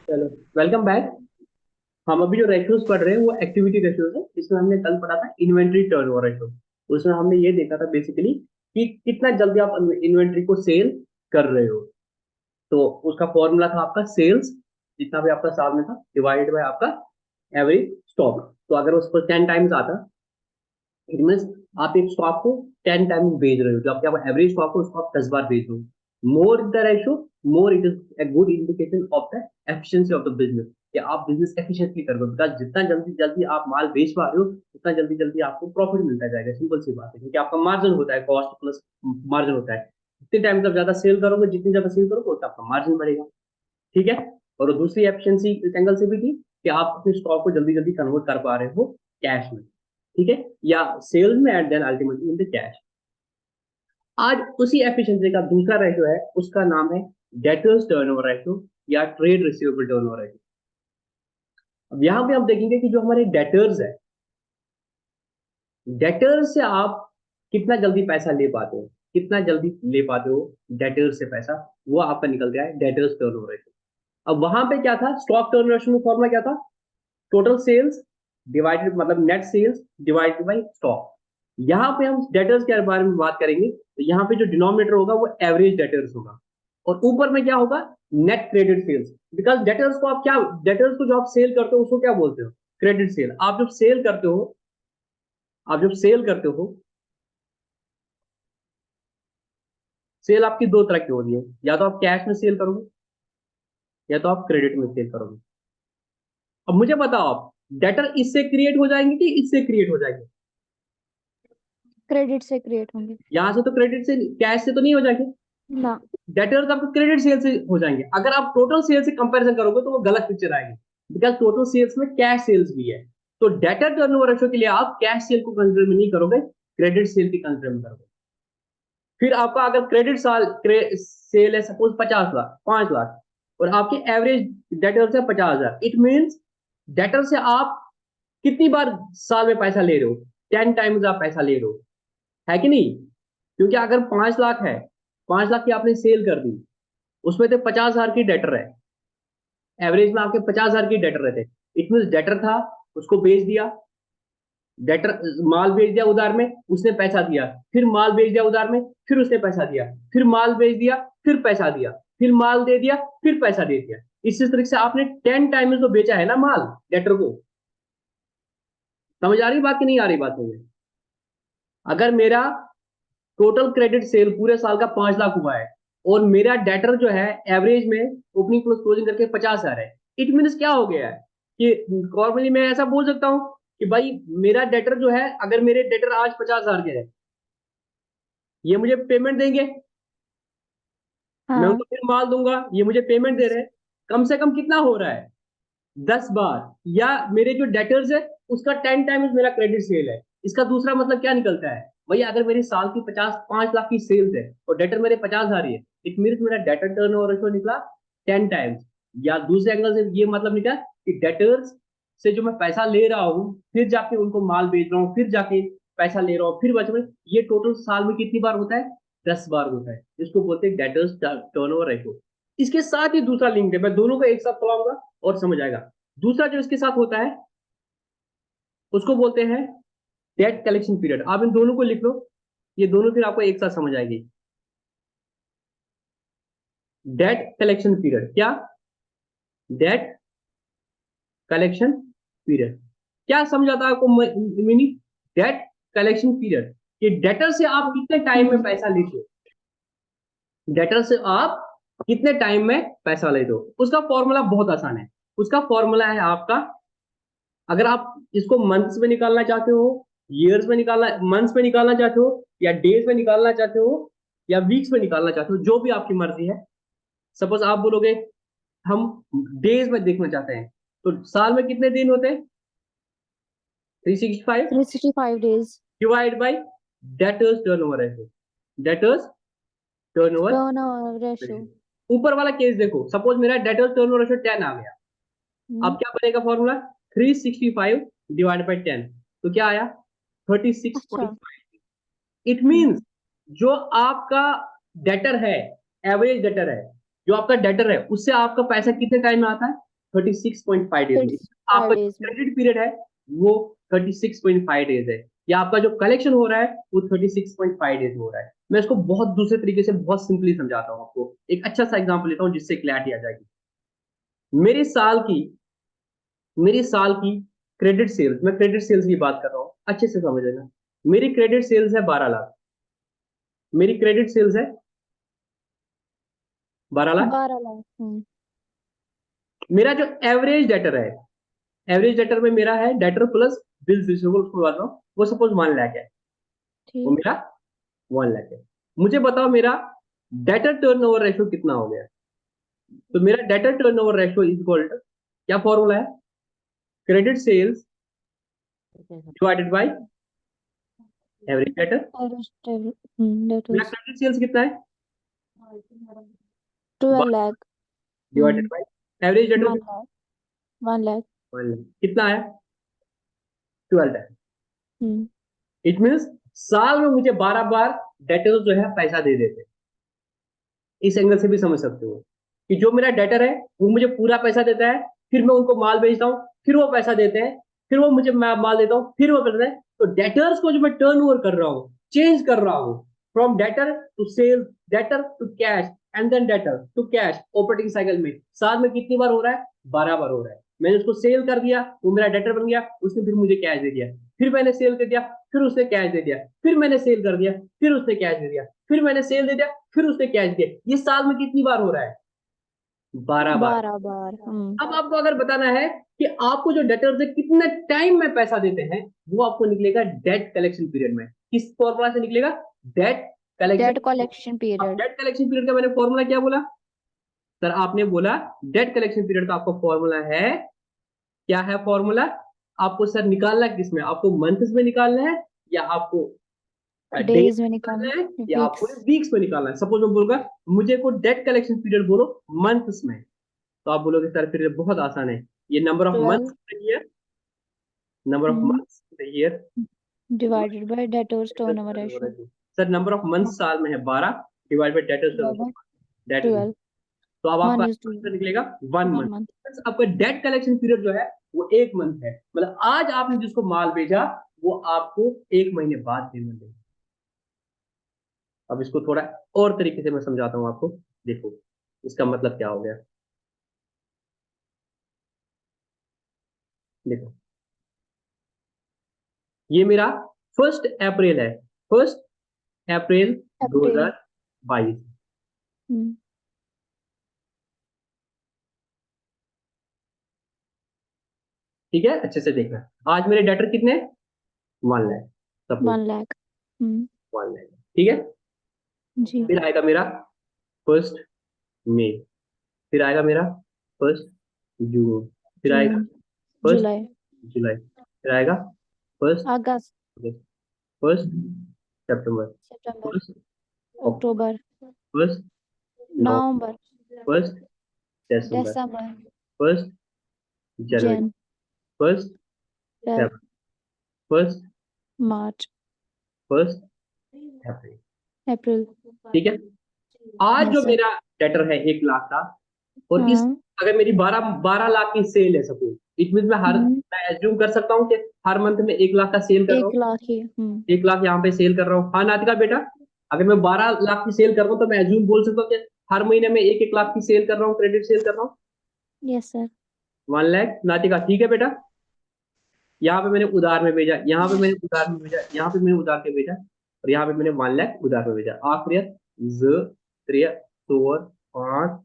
चलो, welcome back. हम अभी जो रेशियोज पढ़ रहे हैं वो एक्टिविटी रेशियोज है। इसमें हमने कल पढ़ा था इन्वेंट्री टर्नओवर रेशियो। उसमें हमने ये देखा था बेसिकली कि कितना जल्दी आप इन्वेंट्री को सेल कर रहे हो। तो उसका फॉर्मूला था आपका सेल्स, जितना भी आपका साल में था, डिवाइडेड बाय आपका एवरेज स्टॉक। तो अगर उसको 10 टाइम्स आता, इट मीन्स आप एक स्टॉक को 10 टाइम्स बेच रहे हो। जो आपके एवरेज स्टॉक हो उसको आप 10 बार बेच रहे हो। More the ratio, more it is a good indication of the efficiency of the business, कि आप बिजनेस एफिशिएंटली कर रहे हो। बिकॉज जितना जल्दी जल्दी आप माल बेच पा रहे हो उतना जल्दी जल्दी आपको प्रॉफिट मिलता जाएगा। सिंपल सी बात है, क्योंकि आपका मार्जिन होता है, कॉस्ट प्लस मार्जिन होता है। जितने टाइम आप ज्यादा सेल करोगे, जितनी ज्यादा सेल करोगे उतना आपका मार्जिन बढ़ेगा। ठीक है। और दूसरी एफिशिएंसी इस एंगल से भी थी कि आप अपने स्टॉक को जल्दी जल्दी कन्वर्ट कर पा रहे हो कैश में। ठीक है, या सेल्स में, and then ultimately in the cash. आज उसी एफिशिएंसी का दूसरा रेशियो है, उसका नाम है डेटर्स टर्नओवर रेशियो या ट्रेड रिसीवेबल टर्नओवर रेशियो। अब यहां पे हम देखेंगे कि जो हमारे डेटर्स है, डेटर्स से आप कितना जल्दी पैसा ले पाते हो, कितना जल्दी ले पाते हो डेटर्स से पैसा, वो आपका निकल गया है डेटर्स टर्नओवर रेशियो। अब वहां पे क्या था, स्टॉक टर्न रेशियो में फॉर्मूला क्या था, टोटल सेल्स डिवाइडेड, मतलब net sales divided by stock. यहां पे हम डेटर्स के बारे में बात करेंगे, तो यहाँ पे जो डिनोमिनेटर होगा वो एवरेज डेटर्स होगा, और ऊपर में क्या होगा, net credit sales. Because debtors को आप क्या, डेटर्स को जो आप सेल करते हो उसको क्या बोलते हो, क्रेडिट सेल। आप जब सेल करते हो, आप जब सेल करते हो, सेल आपकी दो तरह की होती है, या तो आप कैश में सेल करोगे या तो आप क्रेडिट में सेल करोगे। अब मुझे बताओ, आप डेटर इससे क्रिएट हो जाएंगे कि इससे क्रिएट हो जाएंगे? क्रेडिट से क्रिएट होंगे। यहां से तो क्रेडिट से, कैश से तो नहीं हो जाएंगे। ना। डेटर्स आपको क्रेडिट सेल से हो जाएंगे। अगर आप टोटल सेल से कंपैरिजन करोगे तो वो गलत पिक्चर आएगी, बिकॉज टोटल सेल्स में कैश सेल्स भी है। तो डेटर टर्नओवर रेशियो के लिए आप कैश सेल को कंसिडर में नहीं करोगे, क्रेडिट सेल की कंसिडर में करोगे। फिर आपका अगर क्रेडिट सेल है सपोज 50 लाख, 5 लाख, और आपकी एवरेज डेटर है 50,000, इट मीन्स डेटर से आप कितनी बार साल में पैसा ले रहे हो, 10 टाइम्स आप पैसा ले रहे हो, है कि नहीं? क्योंकि अगर 5 लाख है, 5 लाख की आपने सेल कर दी, उसमें तो 50,000 की डेटर है, एवरेज में आपके 50,000 की डेटर रहते। इट मीन डेटर था, उसको बेच दिया, डेटर माल बेच दिया उधार में, उसने पैसा दिया, फिर माल बेच दिया उधार में, फिर उसने पैसा दिया, फिर माल बेच दिया, फिर पैसा दिया, फिर माल दे दिया, फिर पैसा दे दिया। इसी तरीके से आपने 10 टाइम्स तो बेचा है ना माल, डेटर को। समझ आ रही बात कि नहीं आ रही बात मुझे? अगर मेरा टोटल क्रेडिट सेल पूरे साल का 5 लाख हुआ है, और मेरा डेटर जो है एवरेज में ओपनिंग प्लस क्लोजिंग करके 50,000 है, इट मीन क्या हो गया है कि नॉर्मली मैं ऐसा बोल सकता हूं कि भाई मेरा डेटर जो है, अगर मेरे डेटर आज 50,000 के है, ये मुझे पेमेंट देंगे, मैं हाँ। उनको फिर माल दूंगा, ये मुझे पेमेंट दे रहे हैं। कम से कम कितना हो रहा है, 10 बार। या मेरे जो डेटर्स है उसका 10 टाइम्स मेरा क्रेडिट सेल है। इसका दूसरा मतलब क्या निकलता है भैया, अगर मेरी साल की 5 लाख की सेल्स है और डेटर मेरे 50,000 ही है, इट मीन मेरा डेटर टर्न ओवर रेशियो निकला 10 टाइम्स। या दूसरे एंगल से ये मतलब निकला कि डेटर्स से जो मैं पैसा ले रहा हूँ, फिर जाके उनको माल बेच रहा हूँ, फिर जाके पैसा ले रहा हूँ, फिर बच में, ये टोटल साल में कितनी बार होता है, 10 बार होता है। इसको बोलते हैं डेटर्स टर्न ओवर रेशियो। इसके साथ ही दूसरा लिंक है, मैं दोनों को एक साथ पढ़ाऊंगा और समझ आएगा। दूसरा जो इसके साथ होता है उसको बोलते हैं डेट कलेक्शन पीरियड। आप इन दोनों को लिख लो, ये दोनों फिर आपको एक साथ समझ आएगी। डेट कलेक्शन पीरियड क्या, डेट कलेक्शन पीरियड क्या समझ आता है आपको मीनिंग? डेट कलेक्शन पीरियड, कि डेटर से आप कितने टाइम में हम्म। पैसा लेते हो, डेटर से आप कितने टाइम में पैसा लेते हो। उसका फॉर्मूला बहुत आसान है। उसका फॉर्मूला है आपका, अगर आप इसको मंथ्स में निकालना चाहते हो, ईयर्स में निकालना, मंथ्स में निकालना चाहते हो, या डेज में निकालना चाहते हो, या वीक्स में निकालना चाहते हो, जो भी आपकी मर्जी है। सपोज आप बोलोगे हम डेज में देखना चाहते हैं, तो साल में कितने दिन होते हैं, 365 365 days। Divide by debtors turnover ratio, debtors turnover turn ratio. Ratio. ऊपर वाला केस देखो, सपोज मेरा डेटर्स टर्नओवर रेशियो 10 आ गया। अब हम्म। क्या बनेगा फॉर्मूला, 365 डिवाइड बाई 10, तो क्या आया, अच्छा। 36.5। It hmm. मीन्स जो आपका डेटर है, एवरेज डेटर है, जो आपका डेटर है उससे आपका पैसा कितने टाइम में आता है, 36.5 डेज में। 5 आपका days में। क्रेडिट पीरियड है वो 36.5 डेज है, या आपका जो कलेक्शन हो रहा है वो 36.5 डेज में हो रहा है। मैं इसको बहुत दूसरे तरीके से बहुत सिंपली समझाता हूँ आपको। एक अच्छा सा एग्जांपल लेता हूँ जिससे क्लैरिटी आ जाएगी। मेरी साल की मेरी साल की क्रेडिट सेल्स, मैं क्रेडिट सेल्स की बात कर रहा हूँ, अच्छे से समझ लेना। मेरी क्रेडिट सेल्स है 12 लाख। मेरी क्रेडिट सेल्स है 12 लाख। 12 लाख। मेरा जो एवरेज डेटर है, एवरेज डेटर में मेरा है डेटर प्लस बिल्स रिसीवेबल, उसको बात रहा हूँ, वो सपोज 1 लाख है, वो ठीक। मेरा 1 लाख है। मुझे बताओ मेरा डेटर टर्नओवर रेशियो कितना हो गया। तो मेरा debtor turnover ratio is equal to, क्या फॉर्मूला है, credit sales divided by average debtor. Average that मेरा is क्रेडिट सेल्स कितना है, 12 lakh। Divided by average debtor 1 lakh। 1 lakh। कितना है, 12 है। हम्म। इट मीन्स साल में मुझे 12 बार डेटर जो है पैसा दे देते हैं। इस एंगल से भी समझ सकते हो कि जो मेरा डेटर है वो मुझे पूरा पैसा देता है, फिर मैं उनको माल बेचता हूँ, फिर वो पैसा देते हैं, फिर वो मुझे माल देता हूँ, फिर वो पैसा देते हैं। तो डेटर्स को जो मैं टर्न ओवर कर रहा हूँ, चेंज कर रहा हूँ, from debtor to sales, debtor to cash, and then debtor to cash, operating cycle में साल में कितनी बार हो रहा है, 12 बार हो रहा है। मैंने उसको सेल कर दिया, वो मेरा डेटर बन गया, उसने फिर मुझे कैश दे दिया, फिर मैंने सेल कर दिया, फिर उसने कैश दे दिया, फिर मैंने सेल कर दिया, फिर उसने कैश दे दिया, फिर मैंने सेल दे दिया, फिर उसने कैश दिया। ये साल में कितनी बार हो रहा है, 12 बार। 12 बार। अब आपको अगर बताना है कि आपको जो डेटर से कितने टाइम में पैसा देते हैं, वो आपको निकलेगा डेट कलेक्शन पीरियड में। किस फॉर्मूला से निकलेगा, डेट Debt कलेक्शन। collection अब period। डेट कलेक्शन पीरियड का मैंने फॉर्मूला क्या बोला सर, आपने बोला डेट कलेक्शन पीरियड का आपका फॉर्मूला है, क्या है फॉर्मूला, आपको सर निकालना है किसमें, आपको मंथ्स में निकालना है, या आपको डेज डेज में में निकालना। निकालना है, या आपको वीक्स। वीक्स में निकालना है। सपोज मैं बोलूंगा मुझे को डेट कलेक्शन पीरियड बोलो मंथ्स में, तो आप बोलोगे सर फिर बहुत आसान है, ये number of 12। Months year, number of months year, divided by debtors turnover ratio. Sir number of month साल में है 12, divide by debt divide by debt is, 12। तो अब आपका 1 is to आंसर निकलेगा 1 मंथ। 1 month। आपका डेट कलेक्शन पीरियड जो है वो 1 मंथ है, मतलब आज आपने जिसको माल भेजा वो आपको 1 महीने बाद पेमेंट देगा। अब इसको थोड़ा और तरीके से मैं समझाता हूँ आपको, देखो इसका मतलब क्या हो गया। देखो ये मेरा 1 अप्रैल है, 1 अप्रैल अप्रैल। 2022। ठीक है, अच्छे से देखना। आज मेरे डेटर कितने, 1 लाख, सपोज 1 lakh। 1 लाख, ठीक है। जी। फिर आएगा मेरा 1 मई, फिर आएगा मेरा 1 जून, फिर आएगा जून। 1 जुलाई। जुलाई, फिर आएगा फर्स्ट अगस्त। अगस्त, 1 सितंबर, सितंबर। 1 अक्टूबर, अक्टूबर। 1 नवंबर, नवंबर। 1 दिसंबर, दिसंबर। 1 जनवरी, Jan. 1 Feb, Feb. 1 March. First April. April. ठीक है, आज जो यस सर। मेरा डेटर है 1 लाख का, और इस हाँ। अगर मेरी 12 लाख की सेल है सपोज, इट मीन हम्म। मैं एज्यूम कर सकता हूँ कि हर मंथ में 1 लाख का सेल कर रहा हूँ, 1 लाख ही। 1 लाख यहाँ पे सेल कर रहा हूँ। हाँ नातिका बेटा, अगर मैं 12 लाख की सेल कर रहा हूँ तो मैं एज्यूम बोल सकता हूँ कि हर महीने में 1 1 लाख की सेल कर रहा हूँ, क्रेडिट सेल कर रहा हूँ। Yes sir. 1 लाख नातिका, ठीक है बेटा। यहाँ पे मैंने उधार में भेजा, यहाँ पे मैंने उधार में भेजा, यहाँ पे मैंने उधार के भेजा, और यहाँ पे मैंने 1 लाख उधार में भेजा। आखिर 2 3 4 5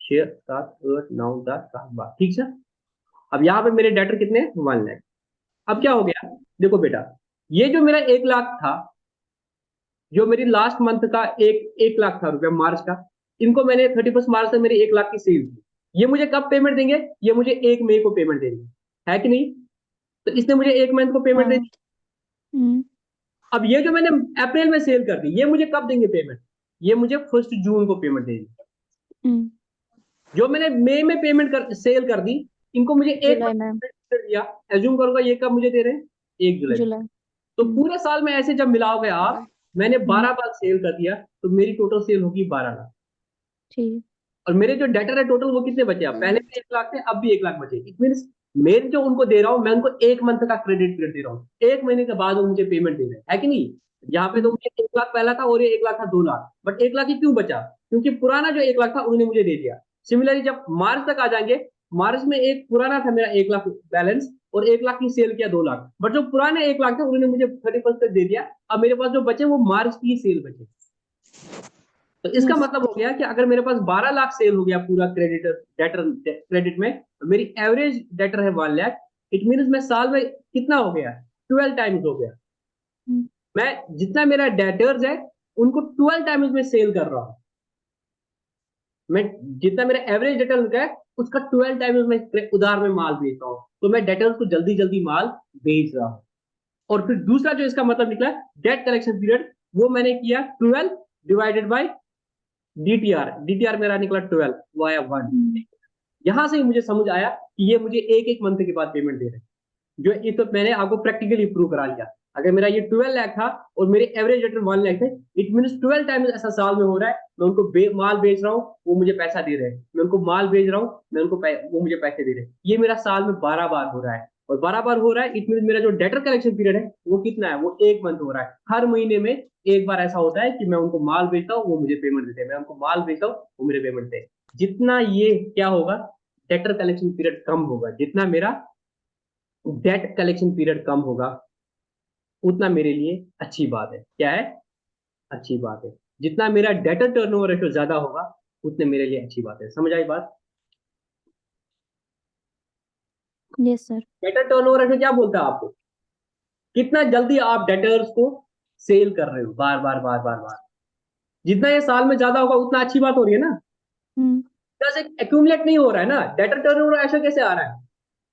6 7 8 9 10 11 12, ठीक है। अब यहाँ पे मेरे डेटर कितने, 1 लाख। अब क्या हो गया, देखो बेटा, ये जो मेरा 1 लाख था, जो मेरी लास्ट मंथ का 1 लाख था रुपया मार्च का, इनको मैंने 31 मार्च से मेरी 1 लाख की सेल थी, ये मुझे कब पेमेंट देंगे, ये मुझे 1 मई को पेमेंट देंगे, है कि नहीं। तो इसने मुझे 1 मंथ को पेमेंट दे हाँ। दी। अब ये जो मैंने अप्रैल में सेल कर दी, ये मुझे कब देंगे पेमेंट, ये मुझे 1 जून को पेमेंट देंगे। जो मैंने मई में पेमेंट कर सेल कर दी, इनको मुझे 1 मंथ जुलाई में। पेमेंट दिया, एज्यूम करूंगा ये कब मुझे दे रहे हैं, 1 जुलाई को। जुलाई। तो पूरे साल में ऐसे जब मिलाओगे आप, मैंने हम्म। 12 बार सेल कर दिया, तो मेरी टोटल सेल होगी 12 लाख। ठीक। और मेरे जो डेटर है टोटल वो कितने बचे? अब पहले भी 1 लाख थे, अब भी 1 लाख बचे। इट मीन मैं जो उनको दे रहा हूँ, मैं उनको 1 मंथ का क्रेडिट पीरियड दे रहा हूँ, 1 महीने के बाद वो मुझे पेमेंट दे रहे हैं, है कि नहीं? यहाँ पे तो मुझे 1 लाख पहला था और ये 1 लाख था 2 लाख, बट 1 लाख ही क्यों बचा? क्योंकि पुराना जो 1 लाख था उन्होंने मुझे दे दिया। सिमिलरली जब मार्च तक आ जाएंगे, मार्च में एक पुराना था मेरा 1 लाख बैलेंस और 1 लाख की सेल किया 2 लाख, बट जो पुराने 1 लाख था उन्होंने मुझे 31 तक दे दिया। अब मेरे पास जो बचे वो मार्च की सेल बचे। तो इसका Yes. मतलब हो गया कि अगर मेरे पास 12 लाख सेल हो गया पूरा क्रेडिट में, मेरी एवरेज डेटर है 1 लाख, इट मीन मैं साल में कितना हो गया? 12 टाइम्स हो गया। Hmm. मैं जितना मेरा डेटर्स है उनको 12 टाइम्स में सेल कर रहा हूं। मैं जितना मेरा एवरेज डेटर है उसका 12 टाइम्स में उधार में माल बेच रहा हूं, तो मैं डेटर्स को जल्दी जल्दी माल बेच रहा हूं। और फिर दूसरा जो इसका मतलब निकला डेट कलेक्शन पीरियड, वो मैंने किया 12 डिवाइडेड बाय डीटीआर। डीटीआर मेरा निकला 12 वाया 1। Hmm. यहां से ही मुझे समझ आया कि ये मुझे एक एक मंथ के बाद पेमेंट दे रहे हैं। जो ये तो मैंने आपको प्रैक्टिकली प्रूव करा लिया। अगर मेरा ये 12 लाख था और मेरे एवरेज रिटर्न 1 लाख थे, इट मीन 12 टाइम्स ऐसा साल में हो रहा है। मैं उनको माल बेच रहा हूँ, वो मुझे पैसा दे रहे हैं, मैं उनको माल बेच रहा हूँ, मैं उनको वो मुझे पैसे दे रहे हैं। ये मेरा साल में 12 बार हो रहा है, और 12 बार हो रहा है, इट मीन मेरा जो डेटर कलेक्शन पीरियड है वो कितना है? वो 1 मंथ हो रहा है। हर महीने में एक बार ऐसा होता है कि मैं उनको माल बेचता हूँ, वो मुझे पेमेंट देते हैं, मैं उनको माल बेचता हूँ, वो मुझे पेमेंट देते हैं। जितना ये क्या होगा, डेटर कलेक्शन पीरियड कम होगा, जितना मेरा डेट कलेक्शन पीरियड कम होगा उतना मेरे लिए अच्छी बात है। क्या है? अच्छी बात है। जितना मेरा डेटर टर्नओवर रेशियो ज्यादा होगा उतने मेरे लिए अच्छी बात है। समझ आई बात? Yes, sir. Debtor turnover ratio क्या बोलता है आपको? कितना जल्दी आप डेटर्स को सेल कर रहे हो, बार बार बार बार बार। जितना ये साल में ज्यादा होगा उतना अच्छी बात हो रही है ना? Hmm. जैसे एक्यूमुलेट नहीं हो रहा है ना। डेटर टर्नओवर रेशियो कैसे आ रहा है?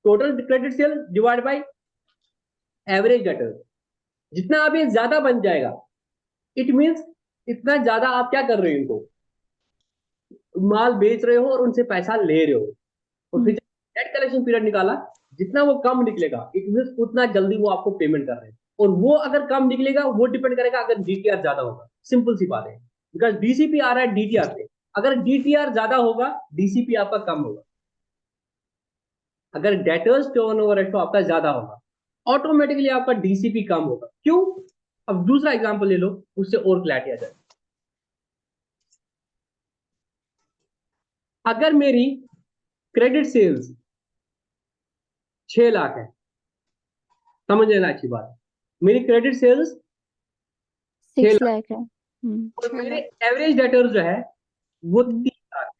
Total credit sale divide by average debtor. जितना आप ये ज्यादा बन जाएगा, इट मीन्स इतना ज्यादा आप क्या कर रहे हो? इनको माल बेच रहे हो और उनसे पैसा ले रहे हो। और फिर Hmm. डेट कलेक्शन पीरियड निकाला, जितना वो कम निकलेगा इट मीन उतना जल्दी वो आपको पेमेंट कर रहे हैं। और वो अगर कम निकलेगा वो डिपेंड करेगा अगर डीटीआर ज्यादा होगा। सिंपल सी बात है, बिकॉज डीसीपी आ रहा है डीटीआर से। अगर डीटीआर ज्यादा होगा, डीसीपी आपका कम होगा। अगर डेटर्स टर्नओवर रेशियो आपका ज्यादा होगा, ऑटोमेटिकली आपका डीसीपी कम होगा। क्यों? अब दूसरा एग्जांपल ले लो, उससे और क्लैरिटी आ जाए। अगर मेरी क्रेडिट सेल्स 6 लाख है, समझ लेना अच्छी बात, मेरी क्रेडिट सेल्स 6 6 लाख lakh है। Hmm. और मेरे एवरेज डेटर जो है वो Hmm. 3 लाख।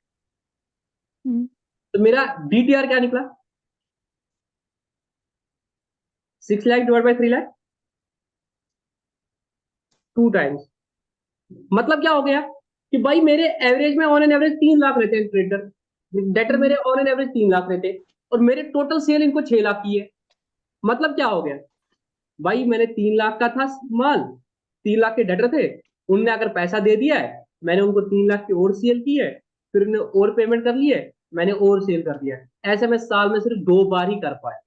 Hmm. तो मेरा डीटीआर क्या निकला? 6 lakh divide by 3 lakh, 2 times. मतलब क्या हो गया कि भाई मेरे एवरेज में ऑन एन एवरेज 3 लाख रहते हैं क्रेडिटर, डेटर मेरे Hmm. On an average 3 lakh रहते हैं, और मेरे टोटल सेल इनको 6 लाख की है। मतलब क्या हो गया भाई, मैंने 3 लाख का था माल, 3 लाख के डेटर थे, उनने अगर पैसा दे दिया है, मैंने उनको 3 लाख की और सेल की है, फिर उन्हें और पेमेंट कर ली है, मैंने और सेल कर दिया है। ऐसे मैं साल में सिर्फ 2 बार ही कर पाया,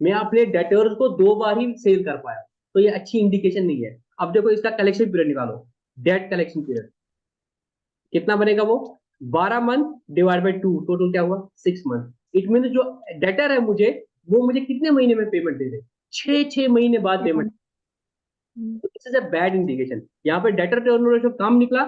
मैं अपने डेटर्स को 2 बार ही सेल कर पाया। तो ये अच्छी इंडिकेशन नहीं है। अब देखो इसका कलेक्शन पीरियड निकालो, डेट कलेक्शन पीरियड कितना बनेगा? वो 12 मंथ डिवाइड बाई 2, टोटल क्या हुआ? 6 मंथ। इट मीन जो डेटर है मुझे, वो मुझे कितने महीने में पेमेंट दे रहे? 6 महीने बाद payment. Hmm. This is a bad indication. यहाँ पे डेटर टर्नओवर रेशियो कम निकला,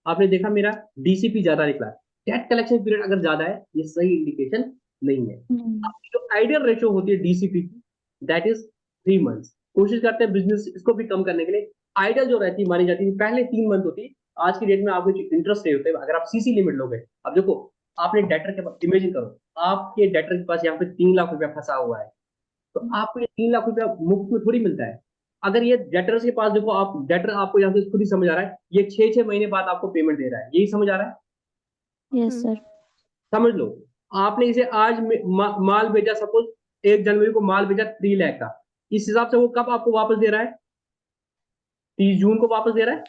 आपने देखा मेरा डीसीपी ज्यादा निकला। डेट कलेक्शन पीरियड अगर ज्यादा है, ये सही इंडिकेशन नहीं है। Hmm. आपकी जो आइडियल रेशियो होती है डीसीपी की, दैट इज 3 मंथ्स। कोशिश करते हैं बिजनेस इसको भी कम करने के लिए। आइडियल जो रहती है मानी जाती है पहले 3 मंथ होती है। आज की डेट में आपके जो इंटरेस्ट रेट होते हैं, अगर आप सीसी लिमिट लोगे, अब देखो आपने डेटर के पास, इमेजिन करो आपके डेटर के पास यहाँ पे 3 लाख रुपया फंसा हुआ है, तो आपको ये 3 लाख रुपया मुफ्त में थोड़ी मिलता है। अगर ये डेटर्स के पास देखो, आप डेटर आपको यहाँ से खुद ही समझ आ रहा है, ये 6 6 महीने बाद आपको पेमेंट दे रहा है, यही समझ आ रहा है? Yes, sir. समझ लो, आपने इसे आज माल भेजा, सपोज 1 जनवरी को माल भेजा 3 लाख का, इस हिसाब से वो कब आपको वापस दे रहा है? 30 जून को वापस दे रहा है।